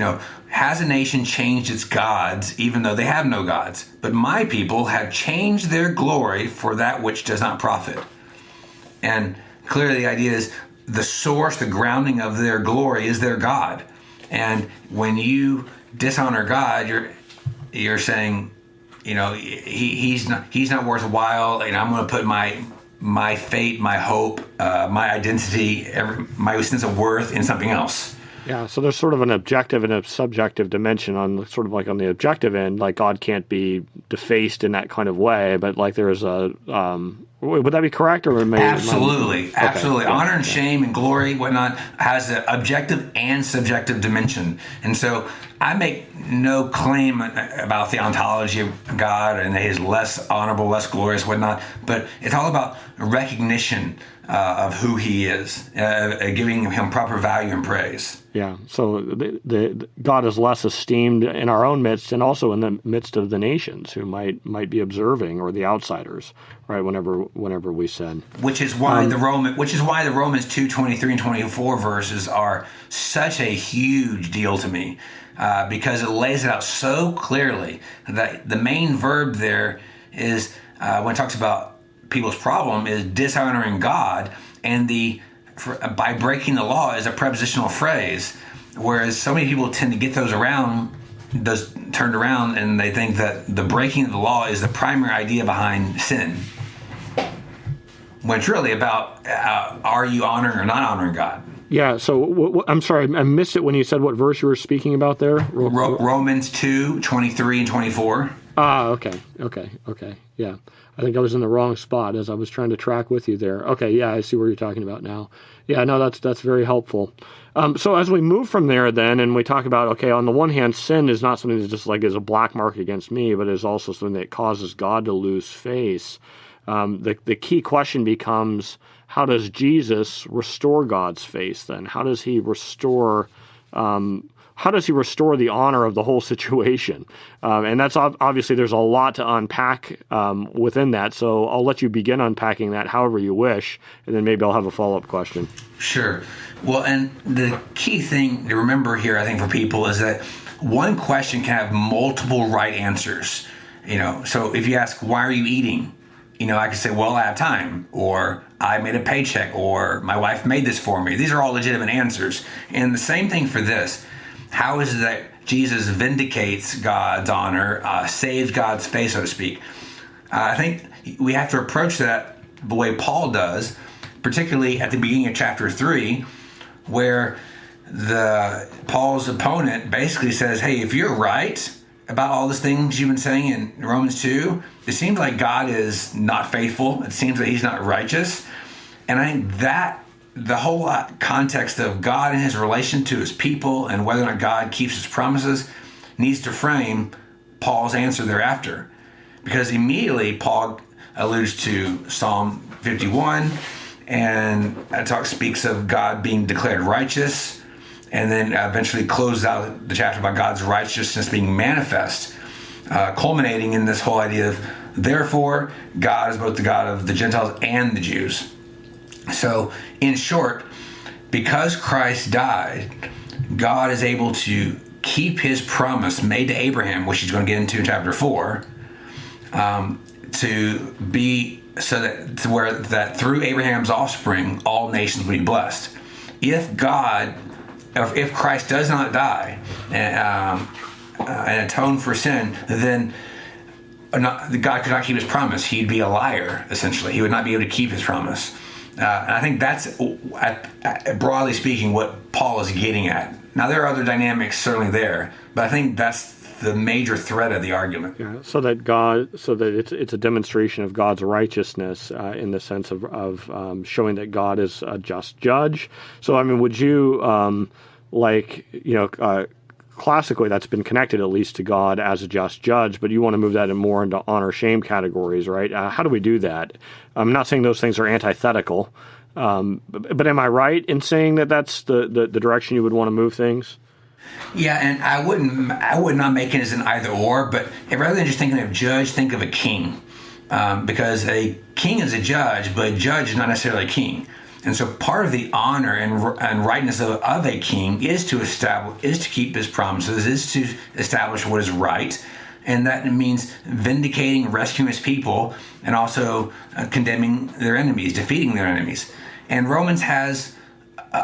[SPEAKER 4] has a nation changed its gods, even though they have no gods? But my people have changed their glory for that which does not profit. And clearly the idea is the source, the grounding of their glory is their God. And when you dishonor God, you're saying, he's not worthwhile, and I'm going to put my fate, my hope, my identity, my sense of worth in something else.
[SPEAKER 3] Yeah, so there's sort of an objective and a subjective dimension on sort of like on the objective end, like God can't be defaced in that kind of way, but like there's a, would that be correct? Or
[SPEAKER 4] Absolutely.
[SPEAKER 3] Okay.
[SPEAKER 4] Honor and shame and glory, whatnot, has an objective and subjective dimension. And so I make no claim about the ontology of God and that he's less honorable, less glorious, whatnot, but it's all about recognition of who he is, giving him proper value and praise.
[SPEAKER 3] Yeah, so the God is less esteemed in our own midst and also in the midst of the nations who might be observing, or the outsiders, right? Whenever we sin,
[SPEAKER 4] which is why the Romans 2:23 and 24 verses are such a huge deal to me, because it lays it out so clearly that the main verb there is when it talks about people's problem is dishonoring God, and by breaking the law is a prepositional phrase, whereas so many people tend to get those turned around, and they think that the breaking of the law is the primary idea behind sin, when it's really about are you honoring or not honoring God.
[SPEAKER 3] Yeah, so I'm sorry, I missed it when you said what verse you were speaking about there.
[SPEAKER 4] Romans 2:23 and 24.
[SPEAKER 3] Okay. Yeah. I think I was in the wrong spot as I was trying to track with you there. Okay, yeah, I see where you're talking about now. Yeah, no, that's very helpful. So as we move from there then, and we talk about, okay, on the one hand, sin is not something that just like is a black mark against me, but is also something that causes God to lose face. The key question becomes, how does Jesus restore God's face then? How does he restore the honor of the whole situation? And that's obviously there's a lot to unpack within that. So I'll let you begin unpacking that however you wish, and then maybe I'll have a follow-up question.
[SPEAKER 4] Sure. Well, and the key thing to remember here, I think, for people is that one question can have multiple right answers. So if you ask, why are you eating? I could say, well, I have time, or I made a paycheck, or my wife made this for me. These are all legitimate answers. And the same thing for this. How is it that Jesus vindicates God's honor, saves God's face, so to speak? I think we have to approach that the way Paul does, particularly at the beginning of chapter 3, where Paul's opponent basically says, hey, if you're right about all these things you've been saying in Romans 2, it seems like God is not faithful. It seems that he's not righteous. And I think that the whole context of God and his relation to his people and whether or not God keeps his promises needs to frame Paul's answer thereafter. Because immediately Paul alludes to Psalm 51, and speaks of God being declared righteous, and then eventually closes out the chapter about God's righteousness being manifest, culminating in this whole idea of, therefore, God is both the God of the Gentiles and the Jews. So, in short, because Christ died, God is able to keep his promise made to Abraham, which he's going to get into in chapter 4, to be so that through Abraham's offspring, all nations will be blessed. If Christ does not die and atone for sin, then God could not keep his promise. He'd be a liar, essentially. He would not be able to keep his promise. And I think that's, broadly speaking, what Paul is getting at. Now, there are other dynamics certainly there, but I think that's the major thread of the argument.
[SPEAKER 3] Yeah, so that it's a demonstration of God's righteousness in the sense of showing that God is a just judge. So, I mean, would you classically that's been connected at least to God as a just judge, but you want to move that more into honor-shame categories, right? How do we do that? I'm not saying those things are antithetical, but am I right in saying that that's the direction you would want to move things?
[SPEAKER 4] Yeah, and I would not make it as an either or, but rather than just thinking of judge, think of a king, because a king is a judge, but a judge is not necessarily a king. And so part of the honor and rightness of a king is to keep his promises, is to establish what is right. And that means vindicating, rescuing his people, and also condemning their enemies, defeating their enemies. And Romans has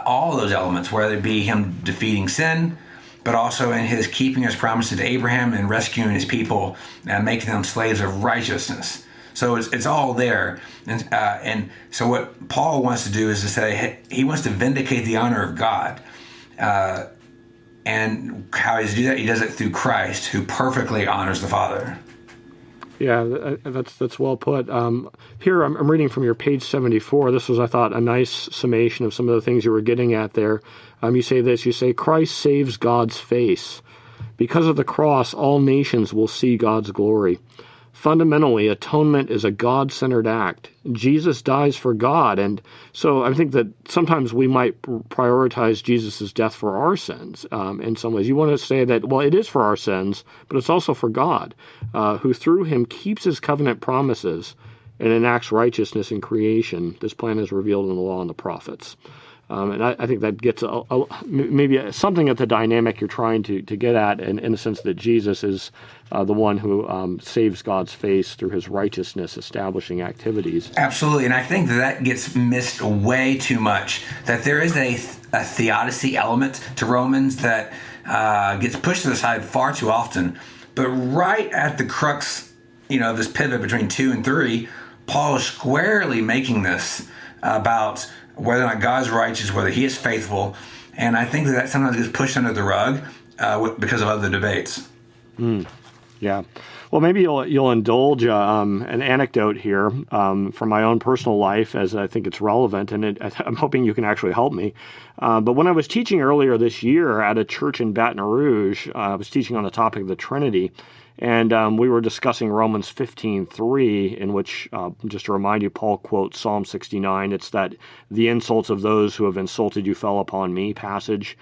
[SPEAKER 4] all those elements, whether it be him defeating sin, but also in his keeping his promises to Abraham and rescuing his people and making them slaves of righteousness. So it's all there. And so what Paul wants to do is to say, he wants to vindicate the honor of God. And how does he do that? He does it through Christ, who perfectly honors the Father.
[SPEAKER 3] Yeah, that's well put. Here I'm reading from your page 74. This was, I thought, a nice summation of some of the things you were getting at there. You say this, you say, Christ saves God's face. Because of the cross, all nations will see God's glory. Fundamentally, atonement is a God-centered act. Jesus dies for God, and so I think that sometimes we might prioritize Jesus' death for our sins in some ways. You want to say that, well, it is for our sins, but it's also for God, who through him keeps his covenant promises and enacts righteousness in creation. This plan is revealed in the law and the prophets. And I think that gets maybe something at the dynamic you're trying to get at, in the sense that Jesus is the one who saves God's face through his righteousness establishing activities.
[SPEAKER 4] Absolutely, and I think that gets missed way too much, that there is a theodicy element to Romans that gets pushed to the side far too often. But right at the crux, this pivot between 2 and 3, Paul is squarely making this about whether or not God's righteous, whether he is faithful. And I think that sometimes gets pushed under the rug because of other debates.
[SPEAKER 3] Yeah. Well, maybe you'll indulge an anecdote here from my own personal life, as I think it's relevant, and I'm hoping you can actually help me. But when I was teaching earlier this year at a church in Baton Rouge, I was teaching on the topic of the Trinity, and we were discussing Romans 15:3, in which, just to remind you, Paul quotes Psalm 69. It's that the insults of those who have insulted you fell upon me passage.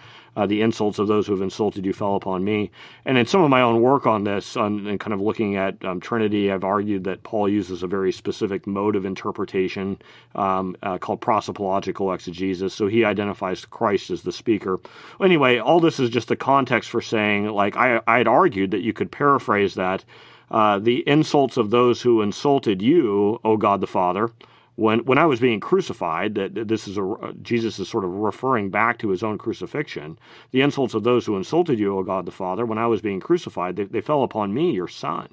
[SPEAKER 3] The insults of those who have insulted you fell upon me. And in some of my own work on this, and kind of looking at Trinity, I've argued that Paul uses a very specific mode of interpretation called prosopological exegesis. So he identifies Christ as the speaker. Anyway, all this is just the context for saying, like, I had argued that you could paraphrase that, the insults of those who insulted you, O God the Father. When I was being crucified, that this is Jesus is sort of referring back to his own crucifixion. The insults of those who insulted you, O God the Father, when I was being crucified, they fell upon me, your Son.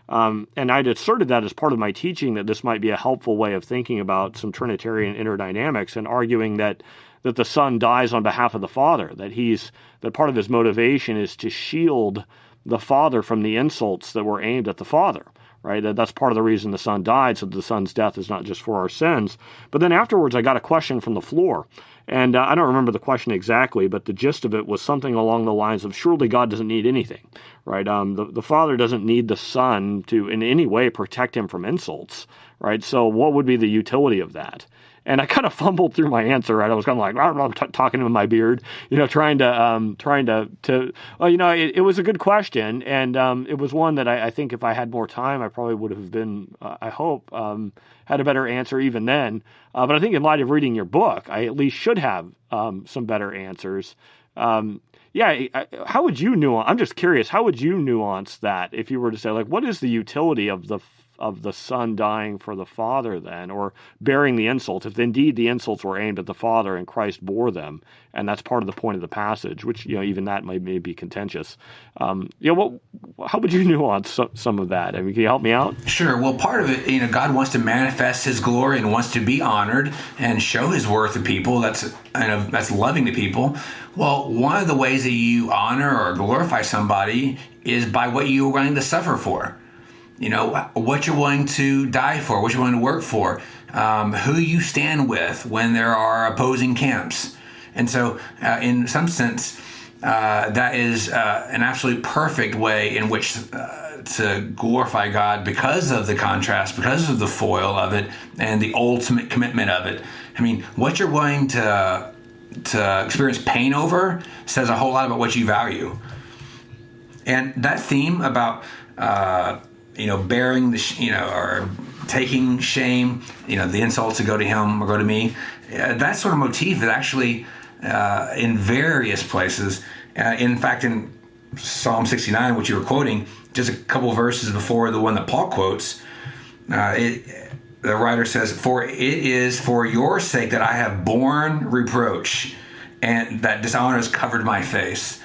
[SPEAKER 3] And I'd asserted that as part of my teaching, that this might be a helpful way of thinking about some Trinitarian inner dynamics, and arguing that the Son dies on behalf of the Father, that part of his motivation is to shield the Father from the insults that were aimed at the Father. Right, that's part of the reason the Son died, so the Son's death is not just for our sins. But then afterwards, I got a question from the floor, and I don't remember the question exactly, but the gist of it was something along the lines of, surely God doesn't need anything, right? The Father doesn't need the Son to in any way protect him from insults, right? So what would be the utility of that? And I kind of fumbled through my answer, right? I was kind of like, I'm talking in my beard, trying to. Well, it was a good question, and it was one that I think if I had more time, I probably would have been, I hope, had a better answer even then. But I think in light of reading your book, I at least should have some better answers. How would you nuance? I'm just curious, how would you nuance that if you were to say, like, what is the utility of the Son dying for the Father then, or bearing the insults, if indeed the insults were aimed at the Father and Christ bore them, and that's part of the point of the passage, which, even that may be contentious. How would you nuance some of that? I mean, can you help me out?
[SPEAKER 4] Sure. Well, part of it, God wants to manifest his glory and wants to be honored and show his worth to people. That's loving to people. Well, one of the ways that you honor or glorify somebody is by what you're willing to suffer for. What you're willing to die for, what you're willing to work for, who you stand with when there are opposing camps. And so, in some sense, that is an absolute perfect way in which to glorify God, because of the contrast, because of the foil of it, and the ultimate commitment of it. I mean, what you're willing to experience pain over says a whole lot about what you value. And that theme about bearing or taking shame, the insults that go to him or go to me, that sort of motif is actually in various places. In fact, in Psalm 69, which you were quoting, just a couple of verses before the one that Paul quotes, the writer says, "For it is for your sake that I have borne reproach, and that dishonor has covered my face."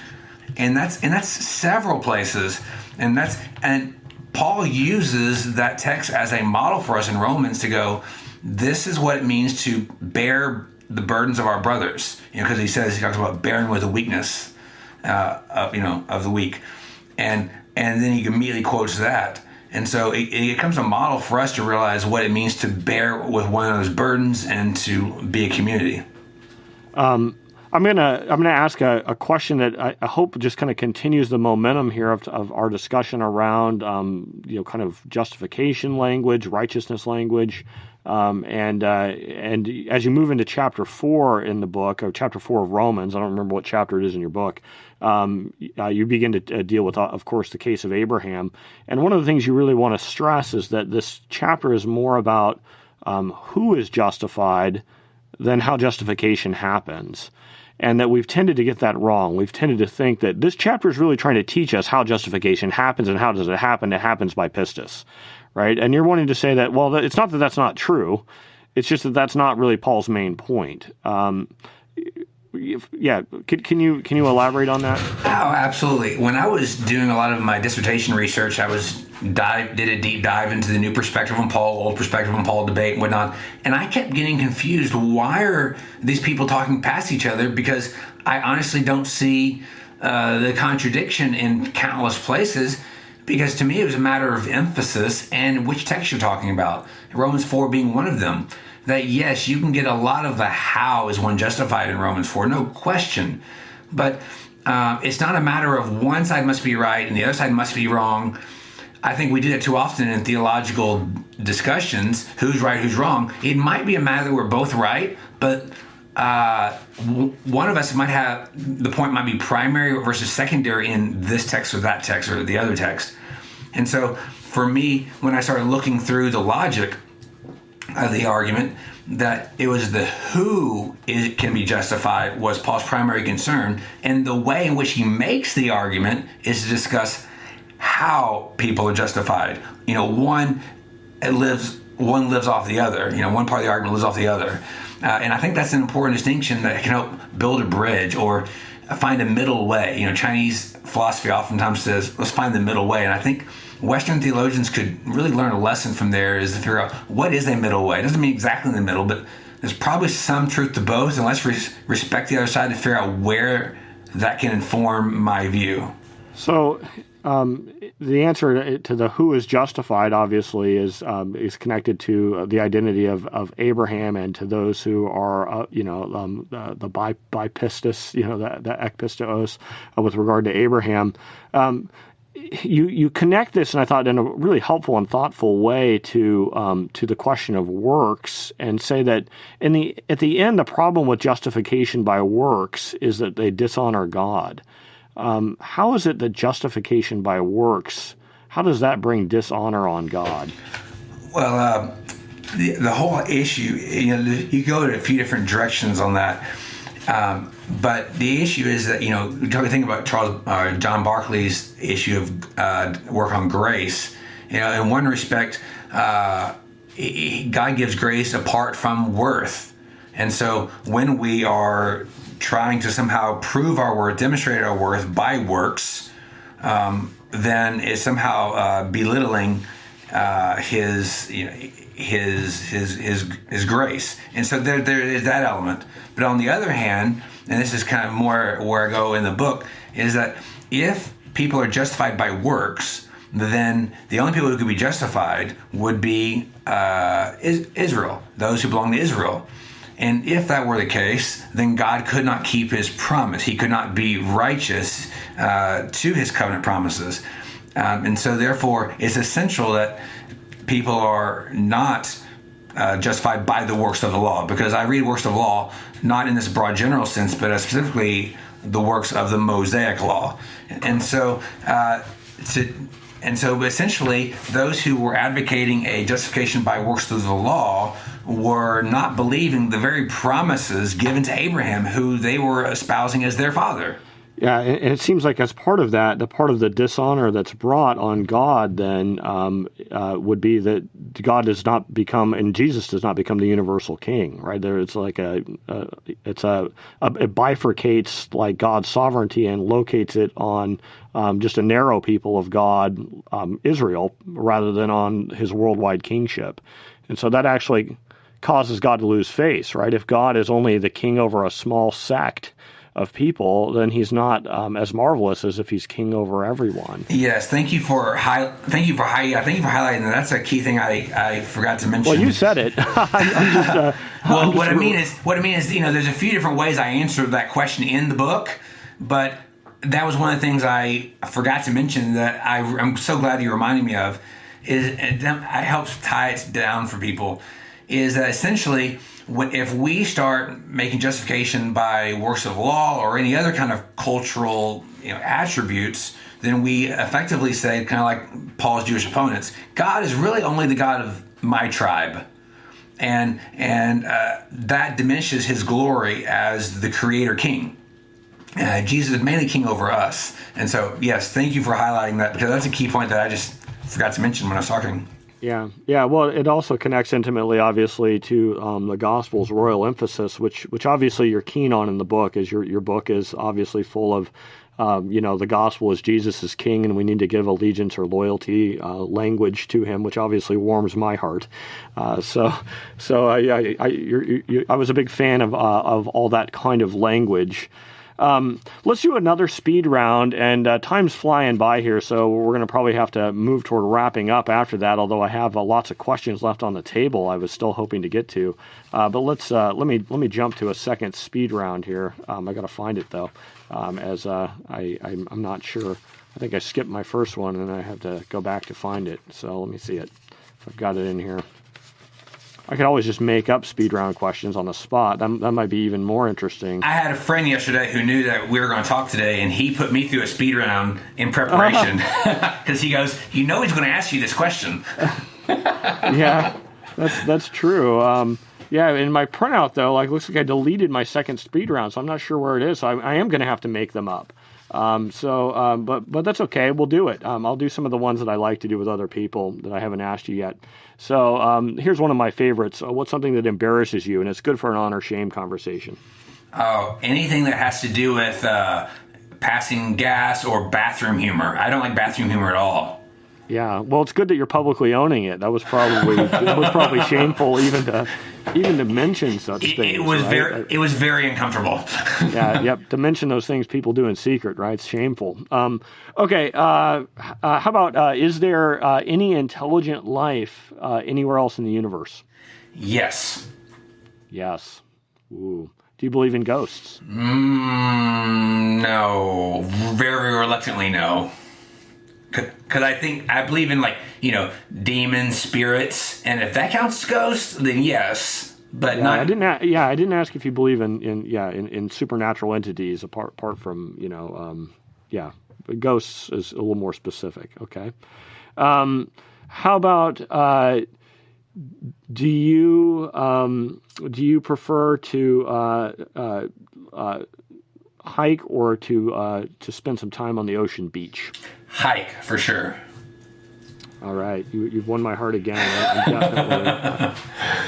[SPEAKER 4] And that's several places, and Paul uses that text as a model for us in Romans to go, this is what it means to bear the burdens of our brothers. Because he talks about bearing with the weakness of the weak. And then he immediately quotes that. And so it becomes a model for us to realize what it means to bear with one another's burdens and to be a community.
[SPEAKER 3] I'm gonna ask a question that I hope just kind of continues the momentum here of our discussion around kind of justification language, righteousness language, and as you move into chapter 4 in the book, or chapter 4 of Romans, I don't remember what chapter it is in your book. You begin to deal with, of course, the case of Abraham, and one of the things you really want to stress is that this chapter is more about who is justified than how justification happens. And that we've tended to get that wrong. We've tended to think that this chapter is really trying to teach us how justification happens, and how does it happen? It happens by pistis, right? And you're wanting to say that, well, it's not that that's not true. It's just that that's not really Paul's main point. Can you elaborate on that?
[SPEAKER 4] Oh, absolutely. When I was doing a lot of my dissertation research, I did a deep dive into the new perspective on Paul, old perspective on Paul debate and whatnot, and I kept getting confused. Why are these people talking past each other? Because I honestly don't see the contradiction in countless places. because to me it was a matter of emphasis and which text you're talking about. Romans 4 being one of them. That yes, you can get a lot of the how is one justified in Romans 4, no question. But it's not a matter of one side must be right and the other side must be wrong. I think we do that too often in theological discussions. Who's right, who's wrong? It might be a matter that we're both right, but one of us might have, the point might be primary versus secondary in this text or that text or the other text. And so for me, when I started looking through the logic of the argument, that it was the who can be justified was Paul's primary concern, and the way in which he makes the argument is to discuss how people are justified. One lives off the other. One part of the argument lives off the other. And I think that's an important distinction that can help build a bridge or find a middle way. Chinese philosophy oftentimes says, let's find the middle way. And I think Western theologians could really learn a lesson from there, is to figure out what is a middle way. It doesn't mean exactly in the middle, but there's probably some truth to both. And let's respect the other side to figure out where that can inform my view.
[SPEAKER 3] So the answer to the who is justified, obviously, is connected to the identity of Abraham and to those who are, the bipistis, the ekpistos with regard to Abraham. You connect this, and I thought in a really helpful and thoughtful way to the question of works, and say that at the end, the problem with justification by works is that they dishonor God. How is it that justification by works, how does that bring dishonor on God?
[SPEAKER 4] Well, the whole issue, you go to a few different directions on that. But the issue is that, we think about John Barclay's issue of work on grace. In one respect, God gives grace apart from worth. And so when we are trying to somehow prove our worth, demonstrate our worth by works, then it's somehow belittling his grace. And so there is that element. But on the other hand, and this is kind of more where I go in the book, is that if people are justified by works, then the only people who could be justified would be Israel, those who belong to Israel. And if that were the case, then God could not keep his promise. He could not be righteous to his covenant promises. And so therefore, it's essential that people are not justified by the works of the law, because I read works of law not in this broad general sense, but specifically the works of the Mosaic law. And so essentially, those who were advocating a justification by works through the law were not believing the very promises given to Abraham, who they were espousing as their father.
[SPEAKER 3] Yeah, and it seems like as part of that, the part of the dishonor that's brought on God then would be that God does not become, and Jesus does not become the universal king, right? There, it's like it bifurcates like God's sovereignty and locates it on just a narrow people of God, Israel, rather than on his worldwide kingship. And so that actually causes God to lose face, right? If God is only the king over a small sect of people, then he's not as marvelous as if he's king over everyone.
[SPEAKER 4] Yes, thank you for highlighting that. That's a key thing I forgot to mention.
[SPEAKER 3] Well, you said it.
[SPEAKER 4] What I mean is, there's a few different ways I answered that question in the book, but that was one of the things I forgot to mention that I'm so glad you reminded me of. It helps tie it down for people. Is that essentially, if we start making justification by works of law or any other kind of cultural attributes, then we effectively say, kind of like Paul's Jewish opponents, God is really only the God of my tribe. And that diminishes his glory as the creator king. Jesus is mainly king over us. And so, yes, thank you for highlighting that, because that's a key point that I just forgot to mention when I was talking.
[SPEAKER 3] Yeah. Well, it also connects intimately, obviously, to the gospel's royal emphasis, which obviously you're keen on in the book, as your book is obviously full of, the gospel is Jesus is king, and we need to give allegiance or loyalty language to him, which obviously warms my heart. So I was a big fan of all that kind of language. Let's do another speed round, and time's flying by here, so we're going to probably have to move toward wrapping up after that, although I have lots of questions left on the table I was still hoping to get to. But let me jump to a second speed round here. I got to find it, though, as I'm not sure. I think I skipped my first one, and I have to go back to find it. So let me see it. If I've got it in here. I could always just make up speed round questions on the spot. That might be even more interesting.
[SPEAKER 4] I had a friend yesterday who knew that we were going to talk today, and he put me through a speed round in preparation because he goes, he's going to ask you this question.
[SPEAKER 3] Yeah, that's true. Yeah, in my printout, though, looks like I deleted my second speed round, so I'm not sure where it is. So I am going to have to make them up. But that's okay. We'll do it. I'll do some of the ones that I like to do with other people that I haven't asked you yet. So here's one of my favorites. What's something that embarrasses you? And it's good for an honor-shame conversation.
[SPEAKER 4] Oh, anything that has to do with passing gas or bathroom humor. I don't like bathroom humor at all.
[SPEAKER 3] Yeah, well, it's good that you're publicly owning it. That was probably shameful even to mention such things.
[SPEAKER 4] It was
[SPEAKER 3] right?
[SPEAKER 4] it was very uncomfortable.
[SPEAKER 3] Yeah, yep. To mention those things people do in secret, right? It's shameful. Okay. How about is there any intelligent life anywhere else in the universe?
[SPEAKER 4] Yes.
[SPEAKER 3] Yes. Ooh. Do you believe in ghosts?
[SPEAKER 4] No. Very reluctantly, no. Because I believe in demons, spirits, and if that counts as ghosts, then yes, but not.
[SPEAKER 3] I didn't ask if you believe in supernatural entities apart from but ghosts is a little more specific. Okay, how about do you prefer to hike or to spend some time on the ocean beach?
[SPEAKER 4] Hike, for sure.
[SPEAKER 3] All right, you've won my heart again. I'm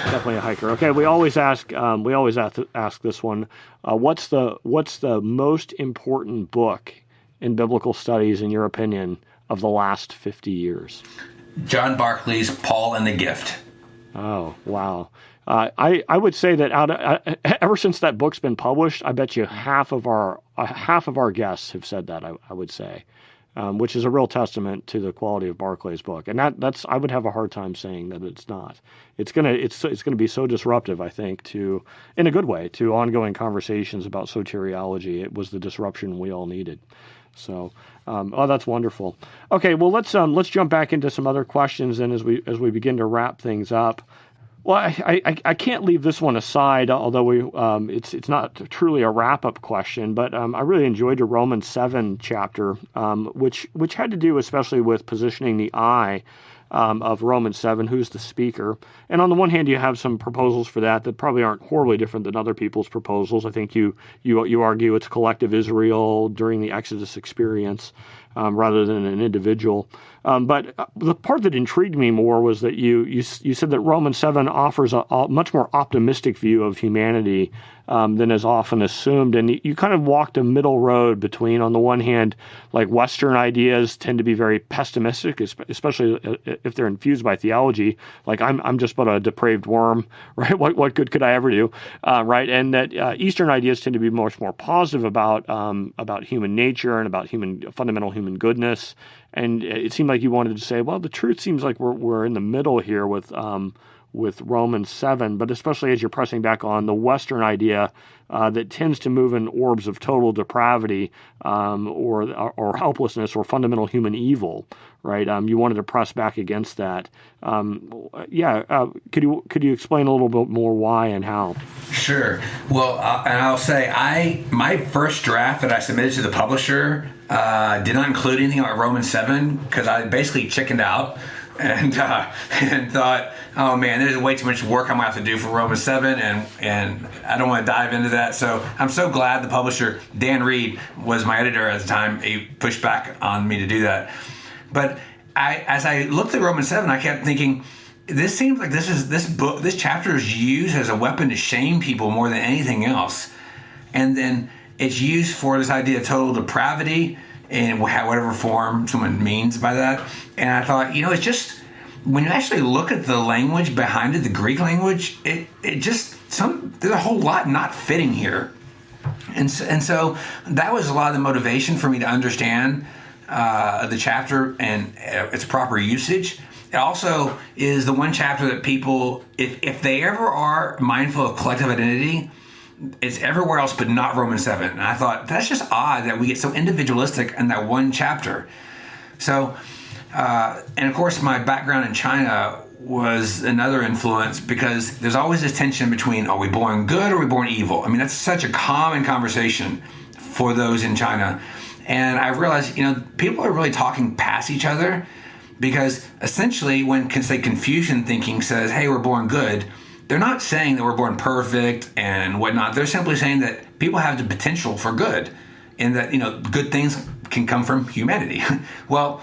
[SPEAKER 3] definitely a hiker. Okay, we always ask this one. What's the most important book in biblical studies, in your opinion, of the last 50 years?
[SPEAKER 4] John Barclay's Paul and the Gift.
[SPEAKER 3] Oh, wow. I would say that ever since that book's been published, I bet you half of our guests have said that. I would say, which is a real testament to the quality of Barclay's book, and that's I would have a hard time saying that it's not. It's gonna be so disruptive, I think, in a good way, to ongoing conversations about soteriology. It was the disruption we all needed. So, that's wonderful. Okay, well let's jump back into some other questions then as we begin to wrap things up. Well, I can't leave this one aside, although it's not truly a wrap-up question, but I really enjoyed the Romans 7 chapter, which had to do especially with positioning the I of Romans 7, who's the speaker. And on the one hand, you have some proposals for that probably aren't horribly different than other people's proposals. I think you argue it's collective Israel during the Exodus experience rather than an individual. But the part that intrigued me more was that you said that Romans 7 offers a much more optimistic view of humanity than is often assumed. And you kind of walked a middle road between, on the one hand, like Western ideas tend to be very pessimistic, especially if they're infused by theology. Like I'm just but a depraved worm, right? What good could I ever do, right? And that Eastern ideas tend to be much more positive about human nature and about fundamental human goodness. And it seemed like you wanted to say, well, the truth seems like we're in the middle here with Romans 7, but especially as you're pressing back on the Western idea that tends to move in orbs of total depravity or helplessness or fundamental human evil, right? You wanted to press back against that. Could you explain a little bit more why and how?
[SPEAKER 4] Sure. Well, and I'll say my first draft that I submitted to the publisher did not include anything about Romans 7 because I basically chickened out and thought, oh man, there's way too much work I'm going to have to do for Romans 7, and I don't want to dive into that. So I'm so glad the publisher, Dan Reed, was my editor at the time. He pushed back on me to do that. But as I looked at Romans 7, I kept thinking, this seems like this chapter is used as a weapon to shame people more than anything else. And then it's used for this idea of total depravity in whatever form someone means by that. And I thought, it's just, when you actually look at the language behind it, the Greek language, there's a whole lot not fitting here. And so that was a lot of the motivation for me to understand the chapter and its proper usage. It also is the one chapter that people, if they ever are mindful of collective identity, it's everywhere else but not Romans 7. And I thought, that's just odd that we get so individualistic in that one chapter. So, and of course, my background in China was another influence, because there's always this tension between, are we born good or are we born evil? I mean, that's such a common conversation for those in China. And I realized, people are really talking past each other, because essentially when, say, Confucian thinking says, hey, we're born good, they're not saying that we're born perfect and whatnot. They're simply saying that people have the potential for good, and that, good things can come from humanity. Well,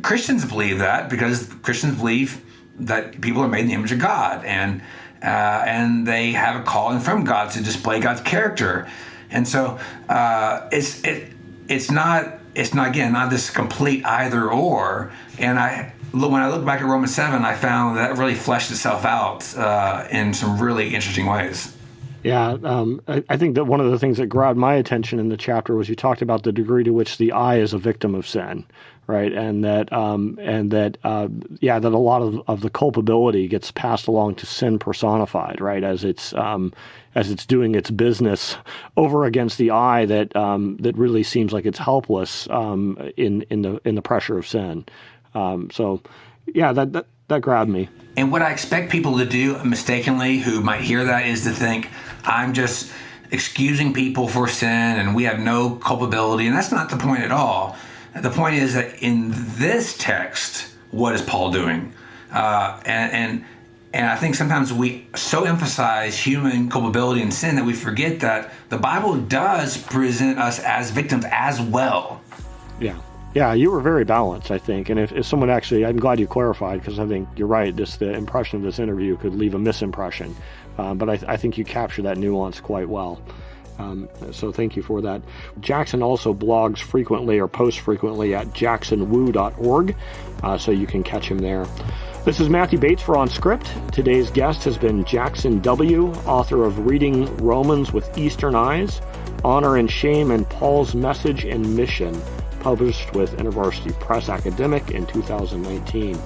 [SPEAKER 4] Christians believe that, because Christians believe that people are made in the image of God, and they have a calling from God to display God's character. And so it's not this complete either or. And when I look back at Romans 7, I found that really fleshed itself out in some really interesting ways.
[SPEAKER 3] Yeah, I think that one of the things that grabbed my attention in the chapter was you talked about the degree to which the I is a victim of sin, right? And that that a lot of the culpability gets passed along to sin personified, right? As it's doing its business over against the I that really seems like it's helpless in the pressure of sin. So yeah, that grabbed me.
[SPEAKER 4] And what I expect people to do mistakenly who might hear that is to think, I'm just excusing people for sin and we have no culpability. And that's not the point at all. The point is that in this text, what is Paul doing? And I think sometimes we so emphasize human culpability and sin that we forget that the Bible does present us as victims as well.
[SPEAKER 3] Yeah, you were very balanced, I think. And if someone actually, I'm glad you clarified, because I think you're right, the impression of this interview could leave a misimpression. But I think you capture that nuance quite well. So thank you for that. Jackson also blogs frequently or posts frequently at jacksonwu.org, so you can catch him there. This is Matthew Bates for OnScript. Today's guest has been Jackson W., author of Reading Romans with Eastern Eyes, Honor and Shame and Paul's Message and Mission, published with InterVarsity Press Academic in 2019.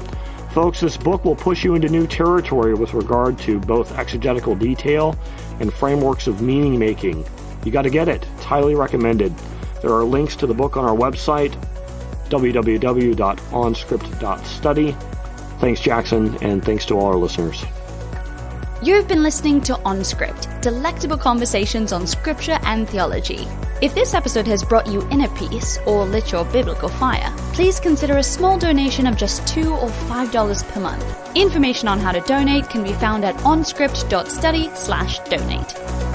[SPEAKER 3] Folks, this book will push you into new territory with regard to both exegetical detail and frameworks of meaning making. You got to get it. It's highly recommended. There are links to the book on our website, www.onscript.study. Thanks, Jackson, and thanks to all our listeners.
[SPEAKER 1] You've been listening to OnScript, delectable conversations on scripture and theology. If this episode has brought you inner peace or lit your biblical fire, please consider a small donation of just $2 or $5 per month. Information on how to donate can be found at onscript.study/donate.